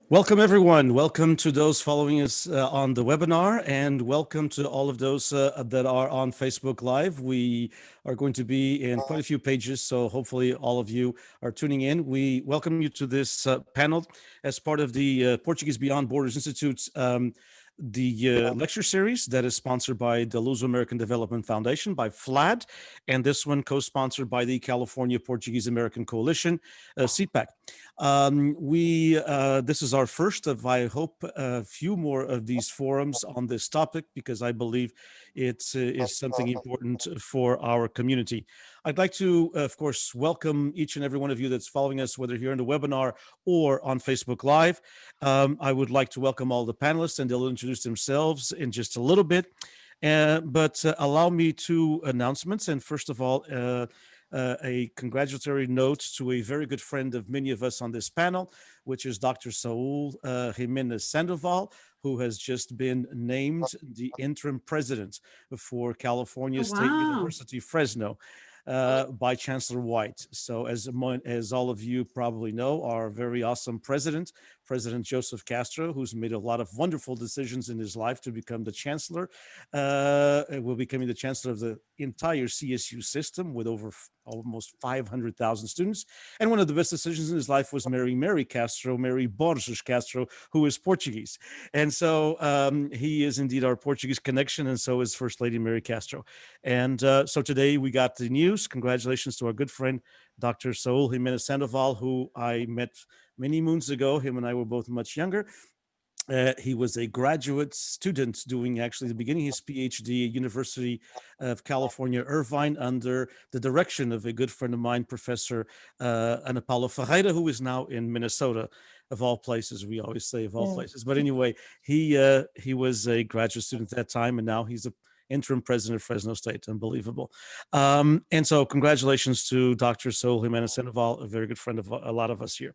Welcome, everyone. Welcome to those following us on the webinar, and welcome to all of those that are on Facebook Live. We are going to be in quite a few pages, so hopefully all of you are tuning in. We welcome you to this panel as part of the Portuguese Beyond Borders Institute's the lecture series that is sponsored by the Luso-American Development Foundation, by FLAD, and this one co-sponsored by the California Portuguese-American Coalition, CPAC. This is our first of, I hope, a few more of these forums on this topic, because I believe it is something important for our community. I'd like to, of course, welcome each and every one of you that's following us, whether here in the webinar or on Facebook Live. I would like to welcome all the panelists, and they'll introduce themselves in just a little bit. But allow me two announcements. And first of all, a congratulatory note to a very good friend of many of us on this panel, which is Dr. Saul Jimenez Sandoval, who has just been named the interim president for California State University, Fresno, by Chancellor White. So as all of you probably know, our very awesome president, President Joseph Castro, who's made a lot of wonderful decisions in his life to become the chancellor, will be becoming the chancellor of the entire CSU system with over almost 500,000 students. And one of the best decisions in his life was marrying Mary Borges Castro, who is Portuguese. And so he is indeed our Portuguese connection, and so is First Lady Mary Castro. And so today we got the news. Congratulations to our good friend, Dr. Saul Jimenez Sandoval, who I met many moons ago. Him and I were both much younger. He was a graduate student doing actually the beginning of his PhD at University of California, Irvine, under the direction of a good friend of mine, Professor Ana Paula Ferreira, who is now in Minnesota, of all places. We always say of all places. But anyway, he was a graduate student at that time, and now he's a interim president of Fresno State. Unbelievable. And so congratulations to Dr. Saul Jimenez Sandoval, a very good friend of a lot of us here.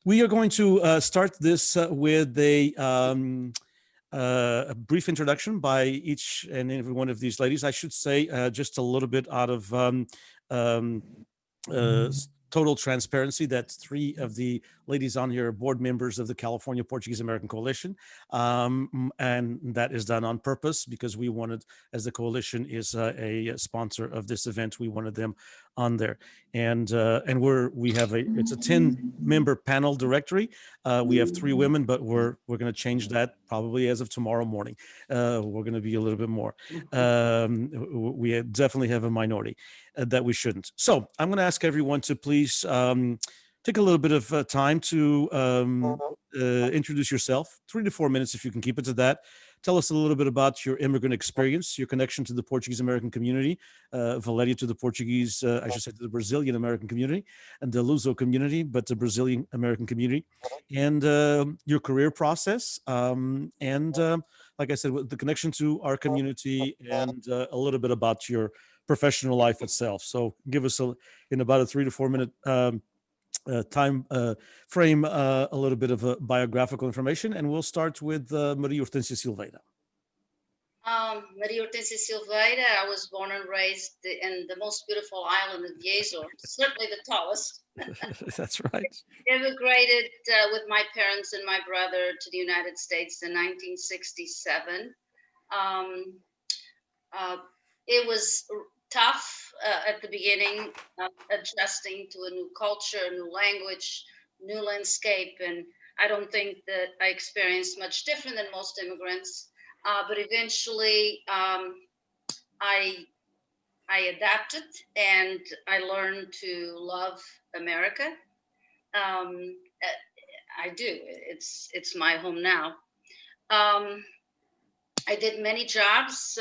We are going to start this with a brief introduction by each and every one of these ladies. I should say just a little bit out of total transparency that three of the ladies on here are board members of the California Portuguese-American Coalition. And that is done on purpose because we wanted, as the coalition is a sponsor of this event, we wanted them on there. And we have it's a 10-member panel directory. We have 3 women, but we're going to change that probably as of tomorrow morning. We're going to be a little bit more. We definitely have a minority that we shouldn't. So I'm going to ask everyone to please take a little bit of time to introduce yourself, 3 to 4 minutes if you can keep it to that. Tell us a little bit about your immigrant experience, your connection to the Portuguese-American community, Valeria to the Portuguese, I should say to the Brazilian-American community, and the Luso community, but the Brazilian-American community, and your career process, and like I said, the connection to our community, and a little bit about your professional life itself. So give us, in about a 3 to 4 minute time frame, a little bit of biographical information, and we'll start with Maria Hortência Silveira. Maria Hortência Silveira, I was born and raised in the most beautiful island of the Azores, certainly the tallest. That's right. Immigrated with my parents and my brother to the United States in 1967. It was tough at the beginning, adjusting to a new culture, new language, new landscape. And I don't think that I experienced much different than most immigrants. But eventually I adapted and I learned to love America. I do. It's my home now. I did many jobs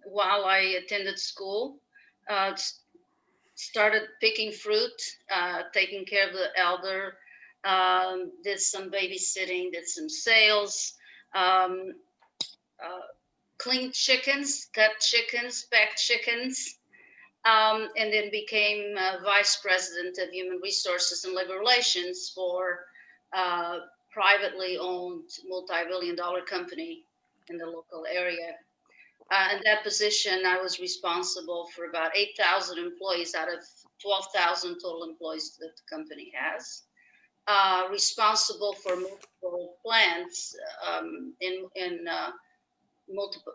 while I attended school. Started picking fruit, taking care of the elder, did some babysitting, did some sales, um, cleaned chickens, cut chickens, packed chickens, and then became vice president of human resources and labor relations for a privately owned multi-billion-dollar company in the local area. In that position, I was responsible for about 8,000 employees out of 12,000 total employees that the company has. Responsible for multiple plants in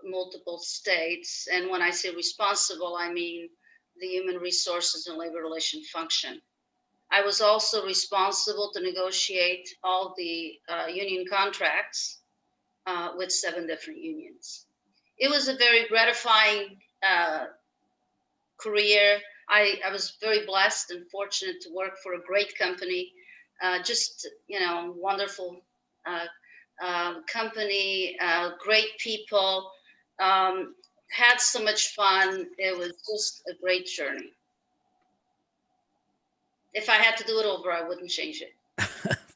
multiple states. And when I say responsible, I mean the human resources and labor relation function. I was also responsible to negotiate all the union contracts with 7 different unions. It was a very gratifying career. I was very blessed and fortunate to work for a great company, just, wonderful company, great people, had so much fun. It was just a great journey. If I had to do it over, I wouldn't change it.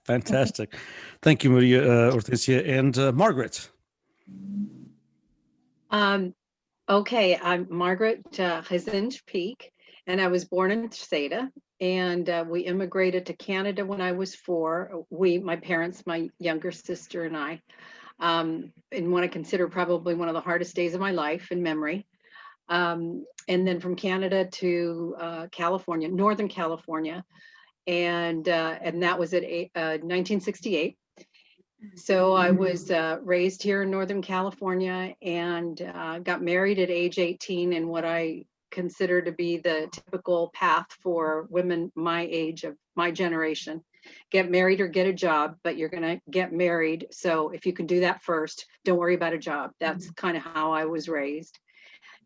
Fantastic. Thank you, Maria Orticia. And Margaret. Okay, I'm Margaret Peek, and I was born in Theta, and we immigrated to Canada when I was 4. My parents, my younger sister and I, in what I consider probably one of the hardest days of my life in memory. And then from Canada to California, Northern California, and that was at 1968. So I was raised here in Northern California and got married at age 18 in what I consider to be the typical path for women my age, of my generation. Get married or get a job, but you're going to get married. So if you can do that first, don't worry about a job. That's kind of how I was raised.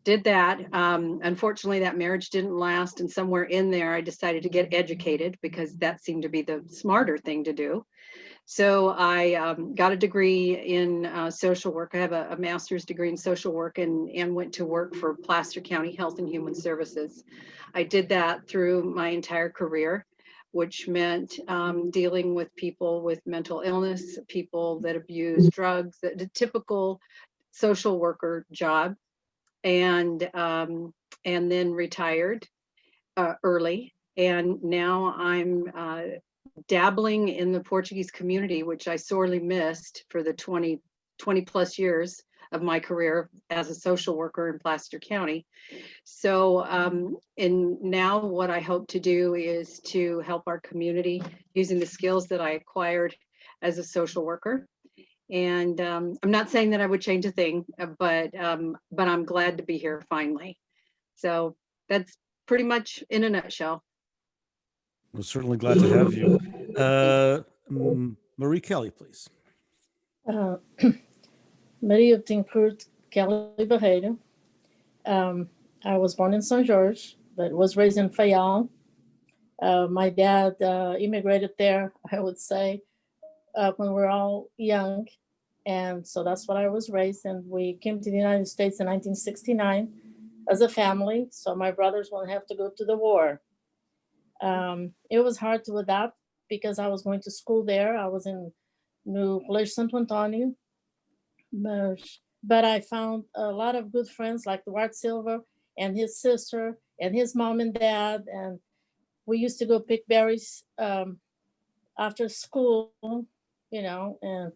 Did that. Unfortunately, that marriage didn't last. And somewhere in there, I decided to get educated because that seemed to be the smarter thing to do. So I got a degree in social work. I have a master's degree in social work and went to work for Placer County Health and Human Services. I did that through my entire career, which meant dealing with people with mental illness, people that abuse drugs, the typical social worker job, and then retired early. And now I'm dabbling in the Portuguese community, which I sorely missed for the 20 plus years of my career as a social worker in Placer County. So, and now what I hope to do is to help our community using the skills that I acquired as a social worker. And I'm not saying that I would change a thing, but I'm glad to be here finally. So that's pretty much in a nutshell. We're certainly glad to have you. Marie Kelly, please. Maria Tincourt Kelly Barreiro. I was born in São Jorge, but was raised in Fayal. My dad immigrated there, I would say, when we were all young. And so that's what I was raised. And we came to the United States in 1969 as a family. So my brothers won't have to go to the war. It was hard to adapt because I was going to school there. I was in New Colégio Santo Antônio. But I found a lot of good friends like Duarte Silva and his sister and his mom and dad. And we used to go pick berries after school, and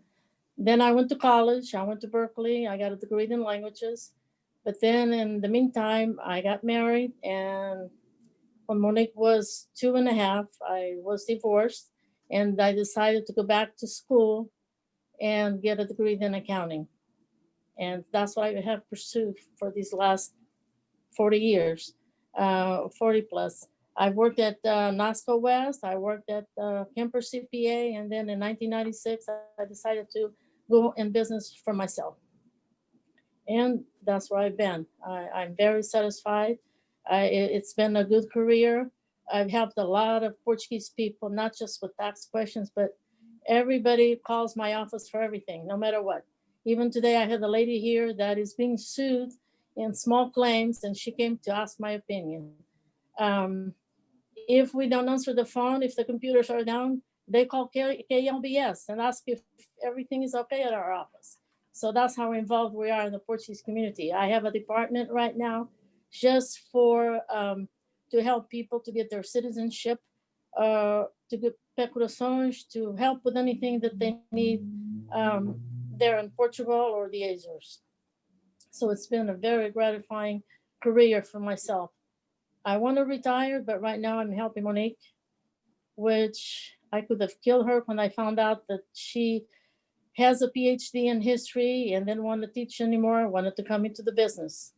then I went to college. I went to Berkeley. I got a degree in languages. But then in the meantime, I got married. And when Monique was 2.5, I was divorced. And I decided to go back to school and get a degree in accounting. And that's what I have pursued for these last 40 years, 40 plus. I worked at NASCO West. I worked at Kemper CPA. And then in 1996, I decided to go in business for myself. And that's where I've been. I'm very satisfied. It's been a good career. I've helped a lot of Portuguese people, not just with tax questions, but everybody calls my office for everything, no matter what. Even today, I had a lady here that is being sued in small claims, and she came to ask my opinion. If we don't answer the phone, if the computers are down, they call KLBS and ask if everything is okay at our office. So that's how involved we are in the Portuguese community. I have a department right now just for to help people to get their citizenship, to get procurações, to help with anything that they need there in Portugal or the Azores. So it's been a very gratifying career for myself. I want to retire, but right now I'm helping Monique, which I could have killed her when I found out that she has a PhD in history and didn't want to teach anymore, wanted to come into the business.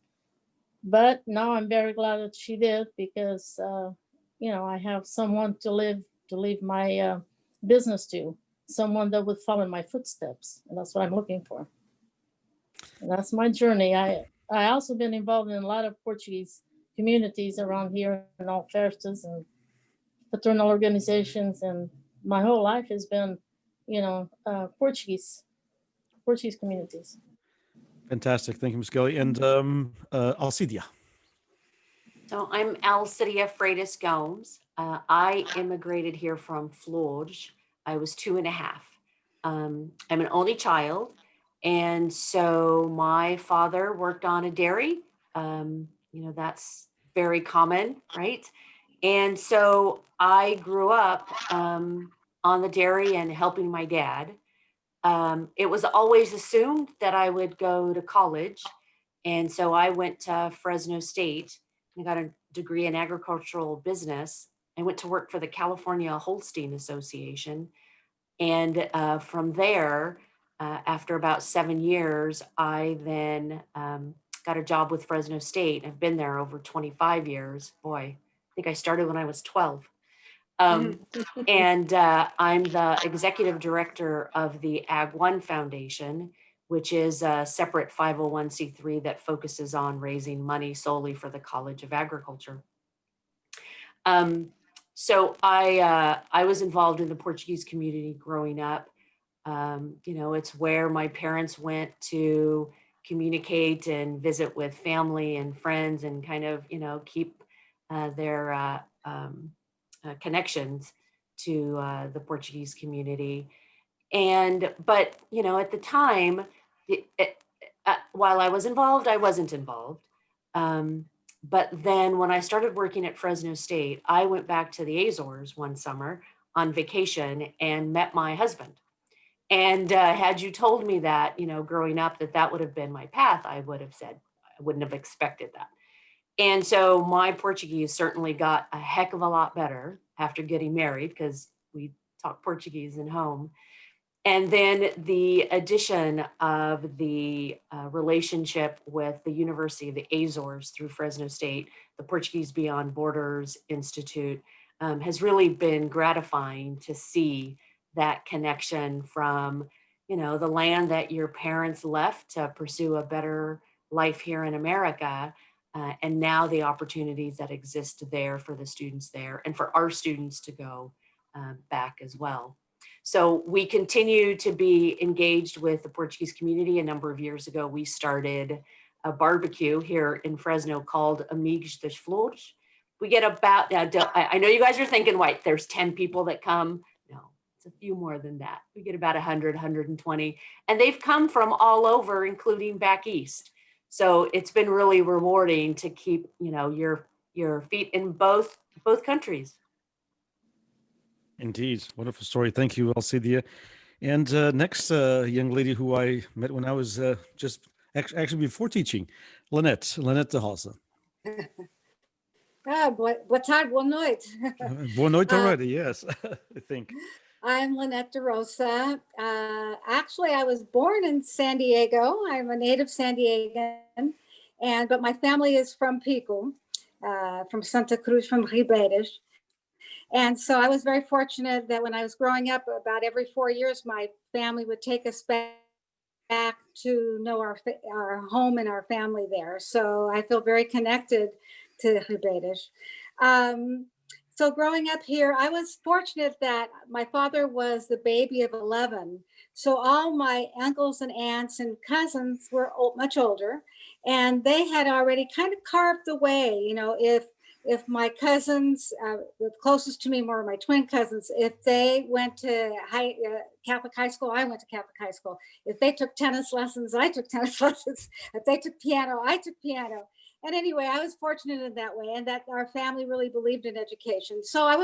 But now I'm very glad that she did because, I have someone to leave my business to, someone that would follow in my footsteps. And that's what I'm looking for. And that's my journey. I also been involved in a lot of Portuguese communities around here in all festas and fraternal organizations, and my whole life has been, Portuguese communities. Fantastic. Thank you, Ms. Kelly. And Alcidia. So I'm Alcidia Freitas Gomes. I immigrated here from Flores. I was 2.5. I'm an only child. And so my father worked on a dairy. That's very common, right? And so I grew up on the dairy and helping my dad. It was always assumed that I would go to college. And so I went to Fresno State and got a degree in agricultural business. I went to work for the California Holstein Association. And from there, after about 7 years, I then got a job with Fresno State. I've been there over 25 years. Boy, I think I started when I was 12. And I'm the executive director of the Ag One Foundation, which is a separate 501c3 that focuses on raising money solely for the College of Agriculture. So I was involved in the Portuguese community growing up. It's where my parents went to communicate and visit with family and friends and kind of, keep their connections to the Portuguese community. But at the time, while I was involved, I wasn't involved. But then when I started working at Fresno State, I went back to the Azores one summer on vacation and met my husband. And had you told me that, growing up, that would have been my path, I would have said, I wouldn't have expected that. And so my Portuguese certainly got a heck of a lot better after getting married because we talk Portuguese at home. And then the addition of the relationship with the University of the Azores through Fresno State, the Portuguese Beyond Borders Institute, has really been gratifying to see that connection from, the land that your parents left to pursue a better life here in America. And now the opportunities that exist there for the students there and for our students to go back as well. So we continue to be engaged with the Portuguese community. A number of years ago, we started a barbecue here in Fresno called Amigos das Flores. We get about, I know you guys are thinking, wait, there's 10 people that come. No, it's a few more than that. We get about 100, 120, and they've come from all over, including back east. So it's been really rewarding to keep, your feet in both countries. Indeed. Wonderful story. Thank you, Alcidia. And next young lady who I met when I was just actually before teaching, Linette DaRosa. Boa tarde, boa noite. Boa noite already, yes, I think. I'm Linette DaRosa. Actually, I was born in San Diego. I'm a native San Diegan, but my family is from Pico, from Santa Cruz, from Ribeiras. And so I was very fortunate that when I was growing up, about every 4 years, my family would take us back to know our home and our family there. So I feel very connected to Ribeiras. So growing up here, I was fortunate that my father was the baby of 11. So all my uncles and aunts and cousins were much older, and they had already kind of carved the way. You know, if my cousins, the closest to me were my twin cousins, if they went to Catholic high school, I went to Catholic high school. If they took tennis lessons, I took tennis lessons. If they took piano, I took piano. And anyway, I was fortunate in that way, and that our family really believed in education. So I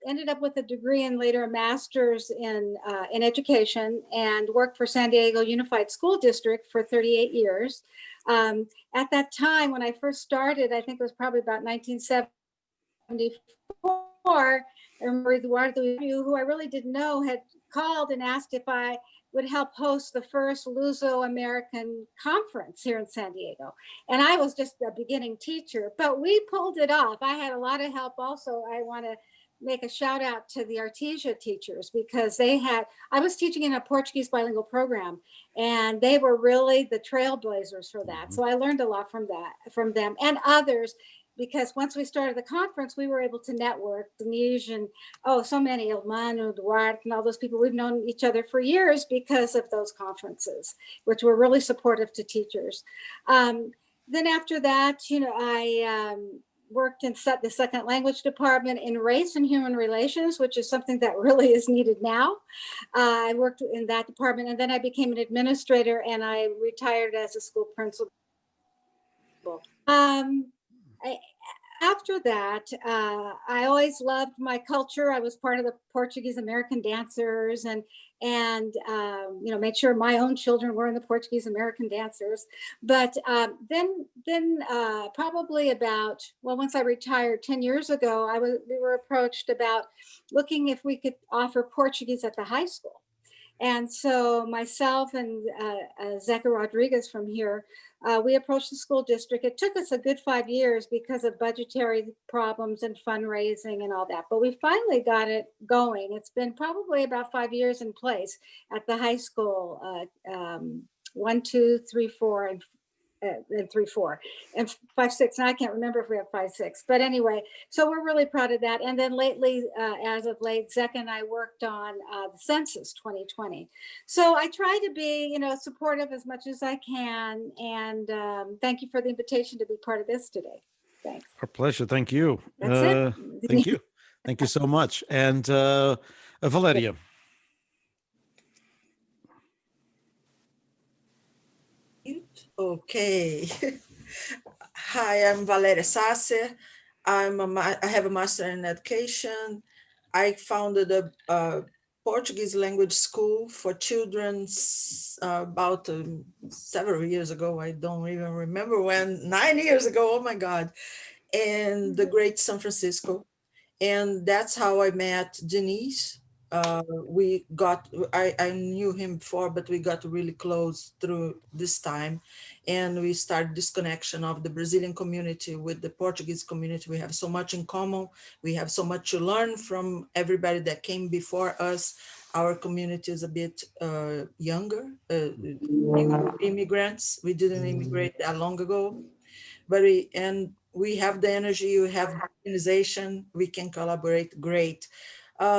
ended up with a degree and later a master's in education, and worked for San Diego Unified School District for 38 years. At that time, when I first started, I think it was probably about 1974, I remember Eduardo, who I really didn't know, had called and asked if I would help host the first Luso-American conference here in San Diego. And I was just a beginning teacher, but we pulled it off. I had a lot of help also. I want to make a shout out to the Artesia teachers, because I was teaching in a Portuguese bilingual program, and they were really the trailblazers for that. So I learned a lot from them and others, because once we started the conference, we were able to network. Denise and so many, Elmano, Duarte, and all those people, we've known each other for years because of those conferences, which were really supportive to teachers. Then after that, I worked in the second language department in race and human relations, which is something that really is needed now. I worked in that department, and then I became an administrator, and I retired as a school principal. After that, I always loved my culture. I was part of the Portuguese-American dancers, and made sure my own children were in the Portuguese-American dancers. But then probably once I retired 10 years ago, we were approached about looking if we could offer Portuguese at the high school. And so myself and Zeca Rodriguez from here, we approached the school district. It took us a good 5 years because of budgetary problems and fundraising and all that, but we finally got it going. It's been probably about 5 years in place at the high school, 1, 2, 3, 4, and 3, 4, and 5, 6. And I can't remember if we have 5, 6, but anyway, so we're really proud of that. And then lately, as of late, Zeca and I worked on the census 2020. So I try to be, supportive as much as I can. And thank you for the invitation to be part of this today. Thanks. Our pleasure. Thank you. That's it. Thank you. Thank you so much. And Valeria. Okay. Hi, I'm Valeria Sasser. I have a master in education. I founded a Portuguese language school for children about several years ago. I don't even remember when, 9 years ago, oh my God, in the great San Francisco. And that's how I met Denise. I knew him before, but we got really close through this time. And we started this connection of the Brazilian community with the Portuguese community. We have so much in common. We have so much to learn from everybody that came before us. Our community is a bit younger, immigrants. We didn't immigrate that long ago, but we have the energy, you have the organization, we can collaborate great.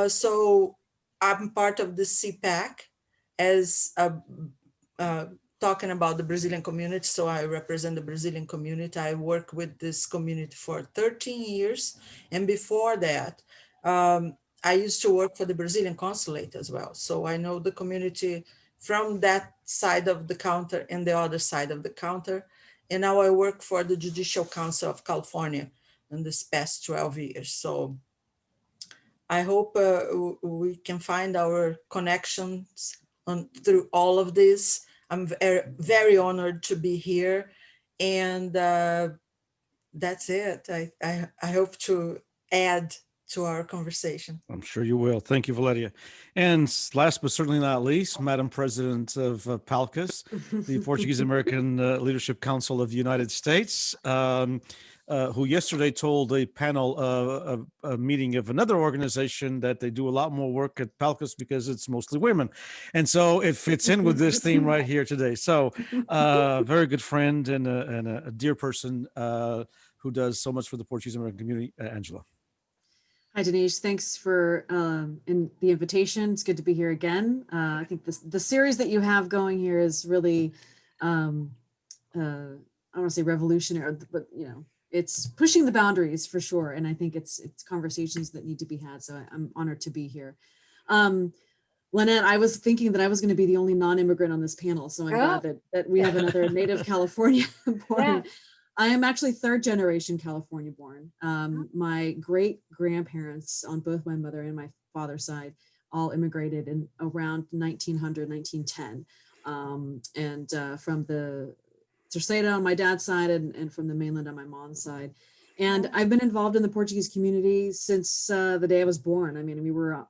So I'm part of the CPAC as talking about the Brazilian community. So I represent the Brazilian community. I work with this community for 13 years. And before that, I used to work for the Brazilian consulate as well. So I know the community from that side of the counter and the other side of the counter. And now I work for the Judicial Council of California in this past 12 years. So I hope we can find our connections through all of this. I'm very, very honored to be here. And that's it. I hope to add to our conversation. I'm sure you will. Thank you, Valeria. And last but certainly not least, Madam President of PALCUS, the Portuguese-American Leadership Council of the United States, who yesterday told a panel, a meeting of another organization, that they do a lot more work at PALCUS because it's mostly women. And so it fits in with this theme right here today. So very good friend and a dear person who does so much for the Portuguese-American community. Angela. Hi, Denise. Thanks for the invitation. It's good to be here again. I think the series that you have going here is really, I don't want to say revolutionary, but it's pushing the boundaries for sure. And I think it's conversations that need to be had. So I'm honored to be here. Linette, I was thinking that I was going to be the only non-immigrant on this panel. So I'm glad that we have another native California born. Yeah. I am actually third generation California born. My great grandparents on both my mother and my father's side all immigrated in around 1900, 1910. And from the Terceira on my dad's side and from the mainland on my mom's side. And I've been involved in the Portuguese community since the day I was born. I mean,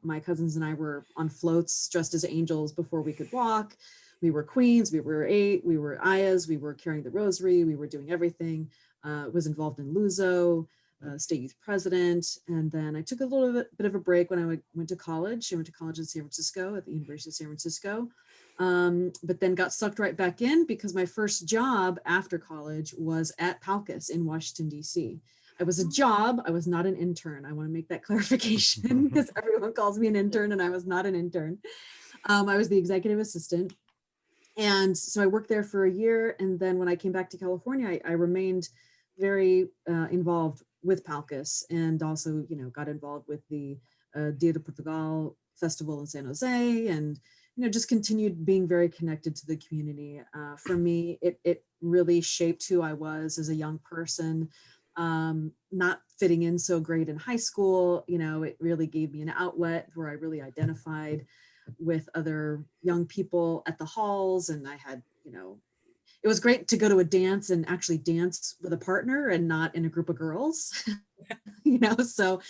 my cousins and I were on floats dressed as angels before we could walk. We were queens, we were ayahs, we were carrying the rosary, we were doing everything. Was involved in Luso, state youth president. And then I took a little bit of a break when I went to college. I went to college in San Francisco at the University of San Francisco. But then got sucked right back in because my first job after college was at Palcus in Washington, D.C. It was a job. I was not an intern. I want to make that clarification because everyone calls me an intern and I was not an intern. I was the executive assistant. And so I worked there for a year. And then when I came back to California, I remained very involved with Palcus and also, got involved with the Dia de Portugal festival in San Jose and, just continued being very connected to the community. For me, it really shaped who I was as a young person. Not fitting in so great in high school, it really gave me an outlet where I really identified with other young people at the halls. And I had, it was great to go to a dance and actually dance with a partner and not in a group of girls, so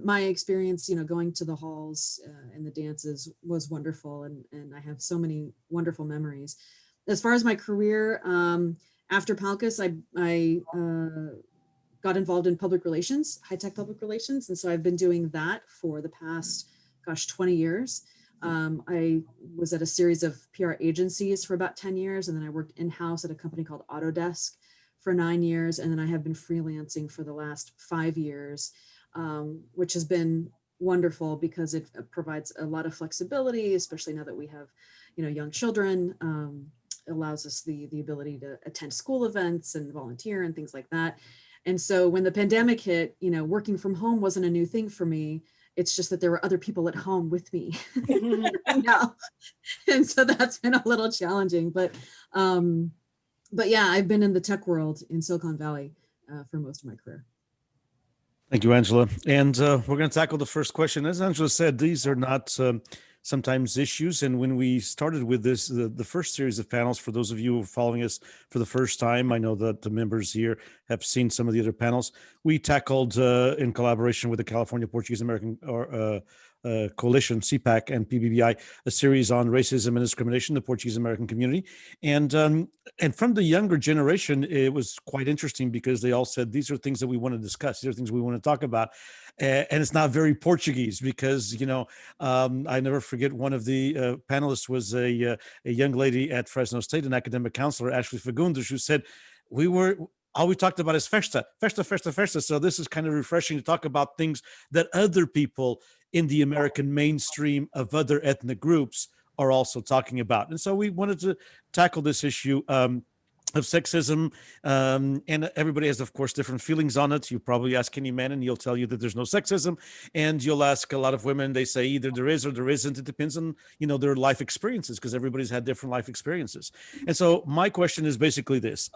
my experience, going to the halls and the dances was wonderful. And I have so many wonderful memories. As far as my career, after Palcus, I got involved in public relations, high-tech public relations. And so I've been doing that for the past, 20 years. I was at a series of PR agencies for about 10 years. And then I worked in-house at a company called Autodesk for 9 years. And then I have been freelancing for the last 5 years, which has been wonderful because it provides a lot of flexibility, especially now that we have, young children, allows us the ability to attend school events and volunteer and things like that. And so when the pandemic hit, working from home wasn't a new thing for me. It's just that there were other people at home with me. And so that's been a little challenging, but yeah, I've been in the tech world in Silicon Valley for most of my career. Thank you, Angela. And we're going to tackle the first question. As Angela said, these are not sometimes issues. And when we started with this, the first series of panels, for those of you who are following us for the first time, I know that the members here have seen some of the other panels. We tackled in collaboration with the California Portuguese-American Coalition, CPAC, and PBBI, a series on racism and discrimination in the Portuguese-American community. And from the younger generation, it was quite interesting because they all said, these are things that we want to discuss. These are things we want to talk about. And it's not very Portuguese because, I never forget one of the panelists was a young lady at Fresno State, an academic counselor, Ashley Fagundes, who said, all we talked about is festa. So this is kind of refreshing to talk about things that other people in the American mainstream of other ethnic groups are also talking about. And so we wanted to tackle this issue of sexism, and everybody has, of course, different feelings on it. You probably ask any man and he'll tell you that there's no sexism, and you'll ask a lot of women, they say either there is or there isn't. It depends on, their life experiences, because everybody's had different life experiences. And so my question is basically this.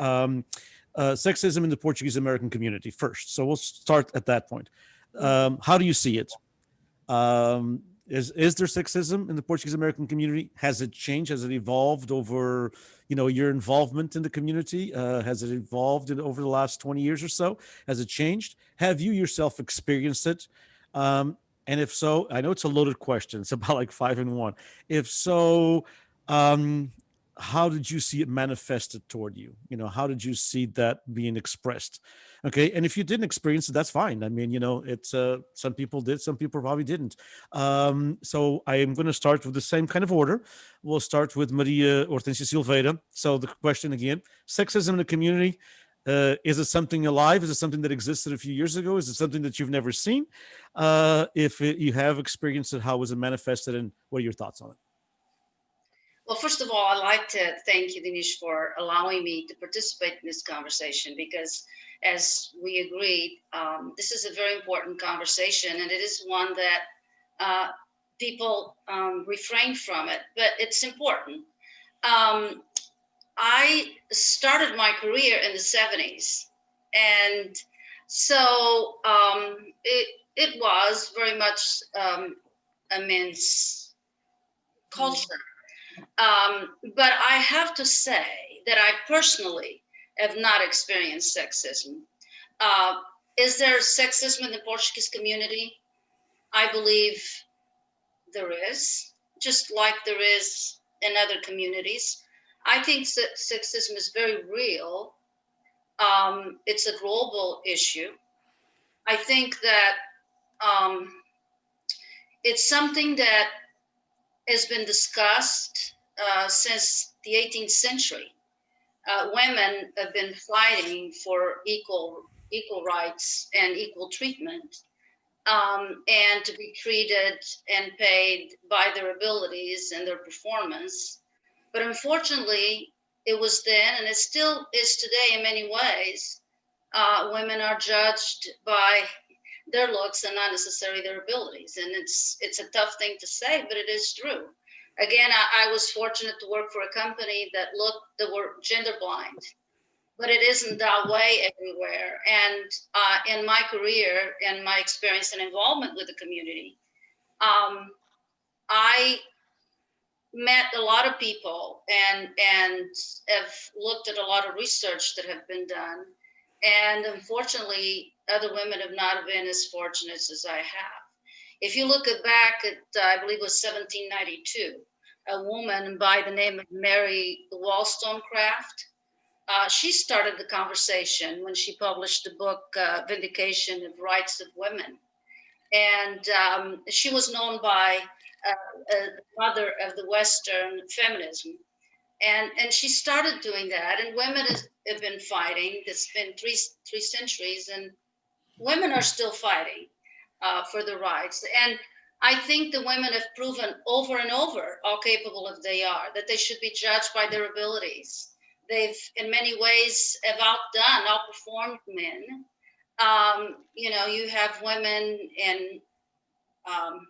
Sexism in the Portuguese-American community first. So we'll start at that point. How do you see it? Is there sexism in the Portuguese-American community? Has it changed? Has it evolved over, your involvement in the community? Has it evolved over the last 20 years or so? Has it changed? Have you yourself experienced it? And if so, I know it's a loaded question. It's about like 5 in 1. If so, how did you see it manifested toward you? How did you see that being expressed? Okay. And if you didn't experience it, that's fine. I mean, it's some people did, some people probably didn't. So I am going to start with the same kind of order. We'll start with Maria Hortensia Silveira. So the question again, sexism in the community, Is it something alive? Is it something that existed a few years ago? Is it something that you've never seen? If you have experienced it, how was it manifested, and what are your thoughts on it? Well, first of all, I'd like to thank you, Denise, for allowing me to participate in this conversation, because as we agreed, this is a very important conversation, and it is one that people refrain from it, but it's important. I started my career in the 70s, and so it was very much a men's culture. But I have to say that I personally have not experienced sexism. Is there sexism in the Portuguese community? I believe there is, just like there is in other communities. I think sexism is very real. It's a global issue. I think that it's something that has been discussed since the 18th century. Women have been fighting for equal rights and equal treatment, and to be treated and paid by their abilities and their performance. But unfortunately, it was then, and it still is today in many ways, women are judged by their looks and not necessarily their abilities. And it's a tough thing to say, but it is true. Again, I was fortunate to work for a company that were gender blind, but it isn't that way everywhere. And in my career and my experience and involvement with the community, I met a lot of people and have looked at a lot of research that have been done. And unfortunately, other women have not been as fortunate as I have. If you look back at, I believe it was 1792, a woman by the name of Mary Wollstonecraft, she started the conversation when she published the book, Vindication of Rights of Women. And she was known by the mother of the Western feminism. And she started doing that, and women have been fighting. It's been three centuries, and women are still fighting for the rights. And I think the women have proven over and over how capable they are, that they should be judged by their abilities. They've, in many ways, have outperformed men. You have women in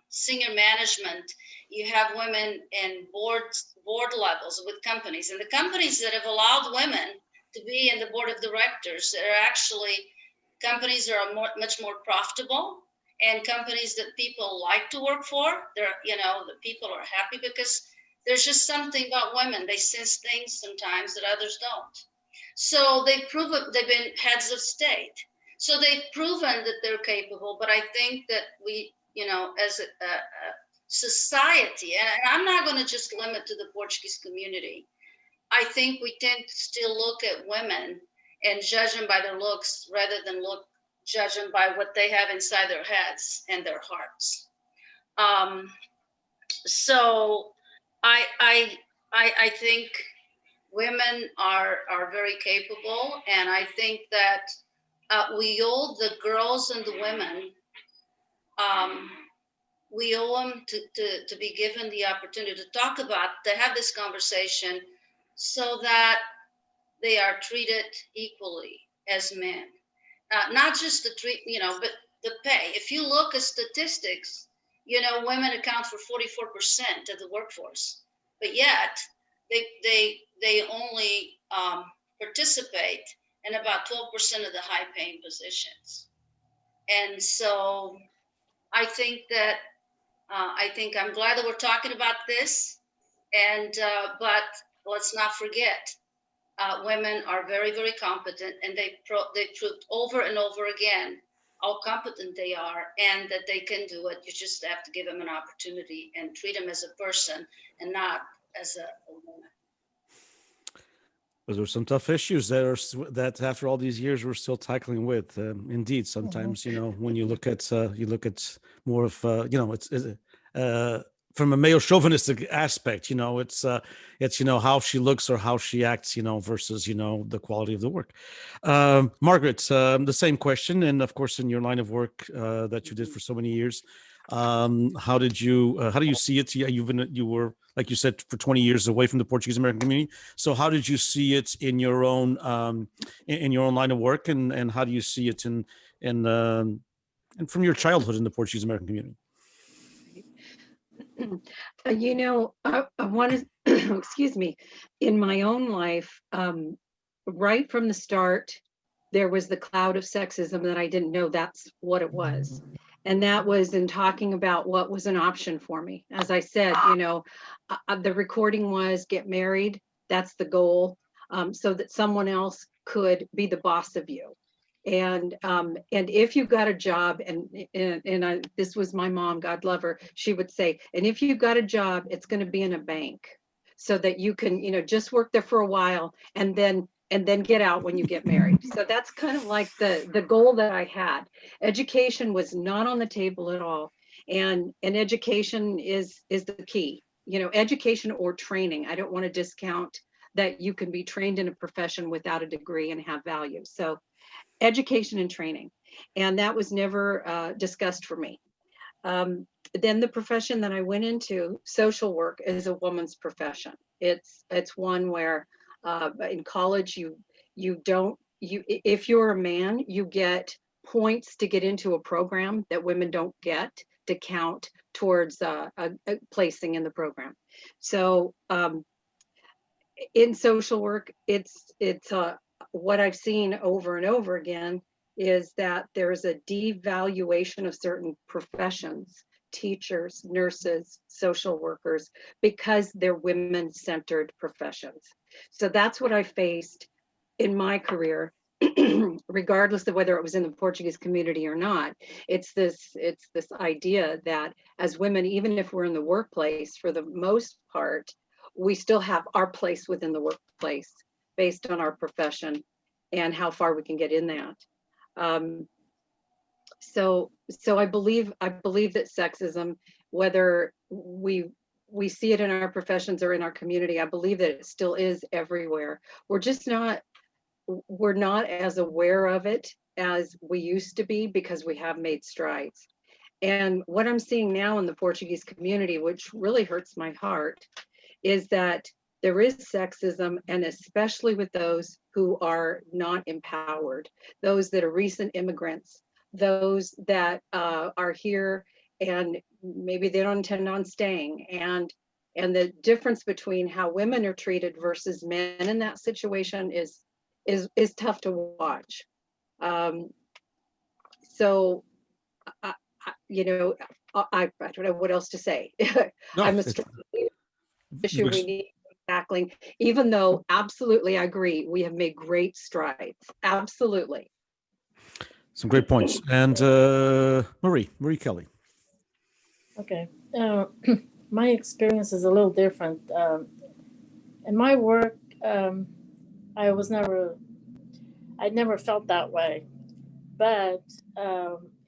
senior management. You have women in board levels with companies, and the companies that have allowed women to be in the board of directors are actually companies that are much more profitable, and companies that people like to work for. The people are happy because there's just something about women. They sense things sometimes that others don't. So they've been heads of state. So they've proven that they're capable, but I think that we, as a society, and I'm not going to just limit to the Portuguese community, I think we tend to still look at women and judge them by their looks rather than judge them by what they have inside their heads and their hearts. So I think women are very capable, and I think that we owe the girls and the women, we owe them to be given the opportunity to have this conversation so that they are treated equally as men. Not just but the pay. If you look at statistics, women account for 44% of the workforce, but yet they only participate in about 12% of the high-paying positions. And so I think that I'm glad that we're talking about this, but let's not forget, women are very, very competent, and they proved over and over again how competent they are and that they can do it. You just have to give them an opportunity and treat them as a person and not as a woman. Those are some tough issues that after all these years we're still tackling with. Indeed, sometimes when you look at more of it's from a male chauvinistic aspect, it's how she looks or how she acts, versus the quality of the work. Margaret, the same question, and of course in your line of work that you did for so many years, how do you see it? Yeah, you were, like you said, for 20 years away from the Portuguese American community. So how did you see it in your own line of work, and how do you see it and from your childhood in the Portuguese American community? I want to, excuse me, in my own life, right from the start, there was the cloud of sexism that I didn't know that's what it was. And that was in talking about what was an option for me. As I said, the recording was get married. That's the goal, so that someone else could be the boss of you. And if you got a job, and this was my mom, God love her, she would say, and if you got a job, it's going to be in a bank, so that you can, just work there for a while and then get out when you get married. So that's kind of like the goal that I had. Education was not on the table at all, and education is the key. Education or training. I don't want to discount that you can be trained in a profession without a degree and have value. So education and training, and that was never discussed for me. Then the profession that I went into, social work, is a woman's profession. It's one where in college if you're a man, you get points to get into a program that women don't get to count towards a placing in the program. So in social work, it's what I've seen over and over again is that there's a devaluation of certain professions, teachers, nurses, social workers, because they're women-centered professions. So that's what I faced in my career, regardless of whether it was in the Portuguese community or not. It's this idea that as women, even if we're in the workplace, for the most part, we still have our place within the workplace based on our profession and how far we can get in that. So I believe that sexism, whether we see it in our professions or in our community, I believe that it still is everywhere. We're not as aware of it as we used to be, because we have made strides. And what I'm seeing now in the Portuguese community, which really hurts my heart, is that there is sexism, and especially with those who are not empowered, those that are recent immigrants, those that are here and maybe they don't intend on staying, and the difference between how women are treated versus men in that situation is tough to watch. So I don't know what else to say. No, I'm a strong issue we need tackling, even though absolutely I agree, we have made great strides. Absolutely. some great points. And Marie Kelly. Okay. My experience is a little different. In my work, I never felt that way. But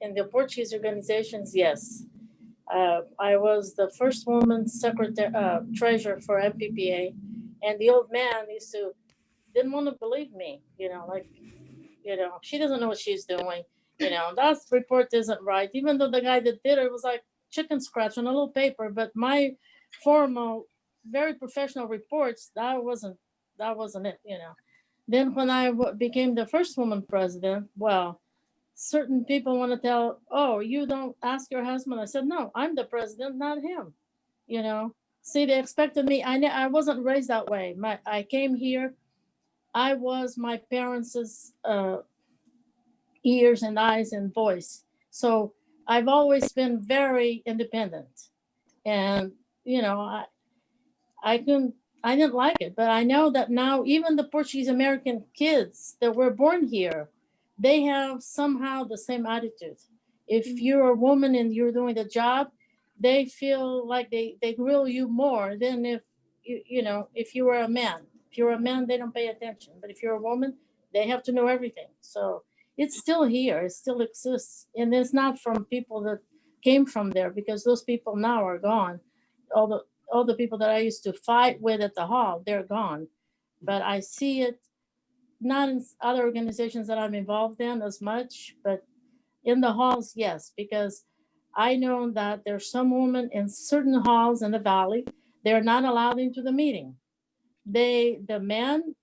in the Portuguese organizations, yes. I was the first woman treasurer for MPPA, and the old man didn't want to believe me, she doesn't know what she's doing, that report isn't right, even though the guy that did it was like chicken scratch on a little paper. But my formal, very professional reports, that wasn't it, Then when I became the first woman president, well, certain people want to tell, oh, you don't ask your husband. I said, no, I'm the president, not him. See, they expected me. I wasn't raised that way. I came here. I was my parents' ears and eyes and voice. So I've always been very independent, and I didn't like it, but I know that now even the Portuguese American kids that were born here, they have somehow the same attitude. If you're a woman and you're doing the job, they feel like they grill you more than if if you were a man. If you're a man, they don't pay attention. But if you're a woman, they have to know everything. So it's still here. It still exists. And it's not from people that came from there, because those people now are gone. all the people that I used to fight with at the hall, they're gone. But I see it not in other organizations that I'm involved in as much, but in the halls, yes, because I know that there's some women in certain halls in the valley, they're not allowed into the meeting. The men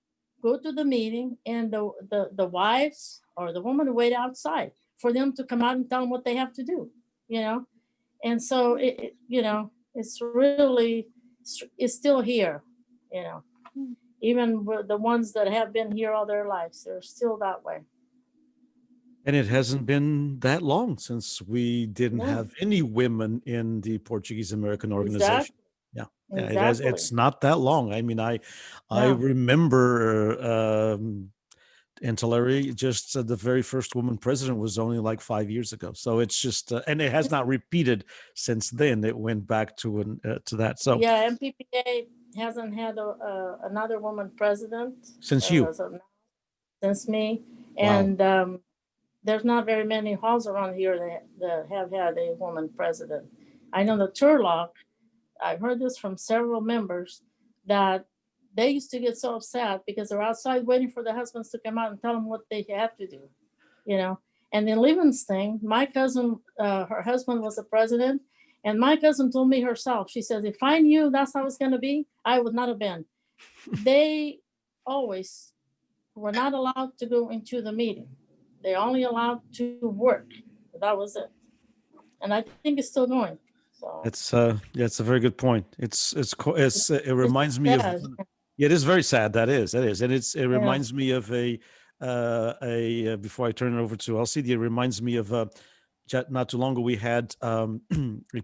go to the meeting, and the wives or the woman wait outside for them to come out and tell them what they have to do, you know? And so it's really, it's still here, you know, even with the ones that have been here all their lives, they're still that way. And it hasn't been that long since we didn't No. have any women in the Portuguese-American organization. Exactly. Yeah, Exactly. it's not that long. I mean, I No. remember Larry, just the very first woman president was only like 5 years ago. So it's just, and it has not repeated since then. It went back to that. So Yeah, MPPA hasn't had another woman president since you, since me, Wow. and there's not very many halls around here that have had a woman president. I know the Turlock, I've heard this from several members, that they used to get so upset because they're outside waiting for the husbands to come out and tell them what they have to do, you know. And in Livingston, my cousin, her husband was the president, and my cousin told me herself, she says, if I knew that's how it's going to be, I would not have been. They always were not allowed to go into the meeting. They're only allowed to work. That was it. And I think it's still going. So it's a very good point. It reminds me of, it is very sad. That is, and it reminds me of a before I turn it over to Alcide, it reminds me of not too long ago we had a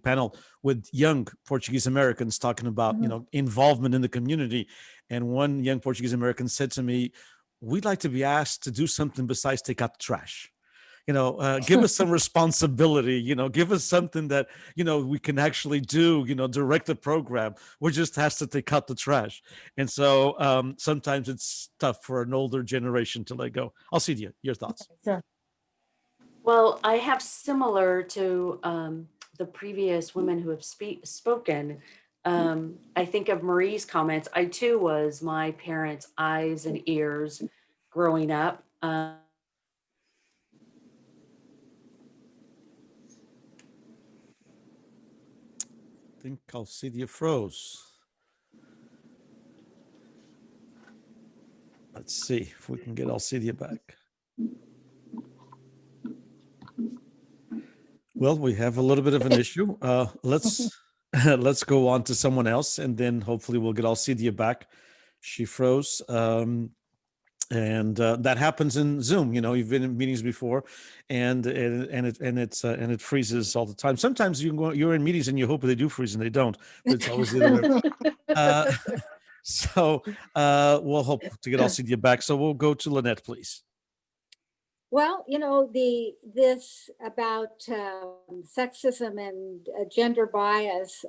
panel with young Portuguese Americans talking about involvement in the community, and one young Portuguese American said to me, "We'd like to be asked to do something besides take out the trash. Give us some responsibility, give us something that, we can actually do, direct the program. We just has to take out the trash." And so sometimes it's tough for an older generation to let go. Alcidia, your thoughts? Well, I have similar to the previous women who have spoken. I think of Marie's comments. I too was my parents' eyes and ears growing up. I think Alcidia froze. Let's see if we can get Alcidia back. Well, we have a little bit of an issue. Let's go on to someone else, and then hopefully we'll get Alcidia back. She froze. And that happens in Zoom. You've been in meetings before, and it freezes all the time. Sometimes you're in meetings and you hope they do freeze and they don't, but it's always the other way. So we'll hope to get Alcidia back. So we'll go to Linette, please. Well, this about sexism and gender bias.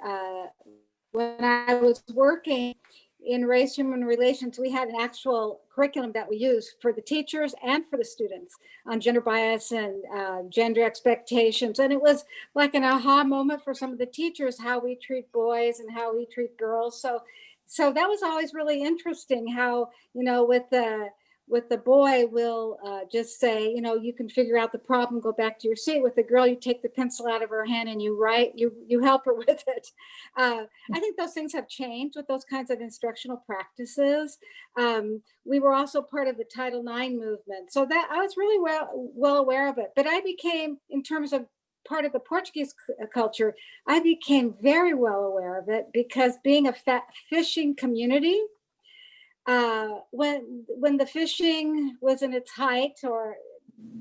When I was working in race human relations, we had an actual curriculum that we used for the teachers and for the students on gender bias and gender expectations. And it was like an aha moment for some of the teachers, how we treat boys and how we treat girls. So that was always really interesting how, with the boy, we'll just say, you can figure out the problem, go back to your seat. With the girl, you take the pencil out of her hand and you write, you help her with it. I think those things have changed with those kinds of instructional practices. We were also part of the Title IX movement. So that I was really well aware of it. But I became, in terms of part of the Portuguese culture, I became very well aware of it because being a fishing community, when the fishing was in its height, or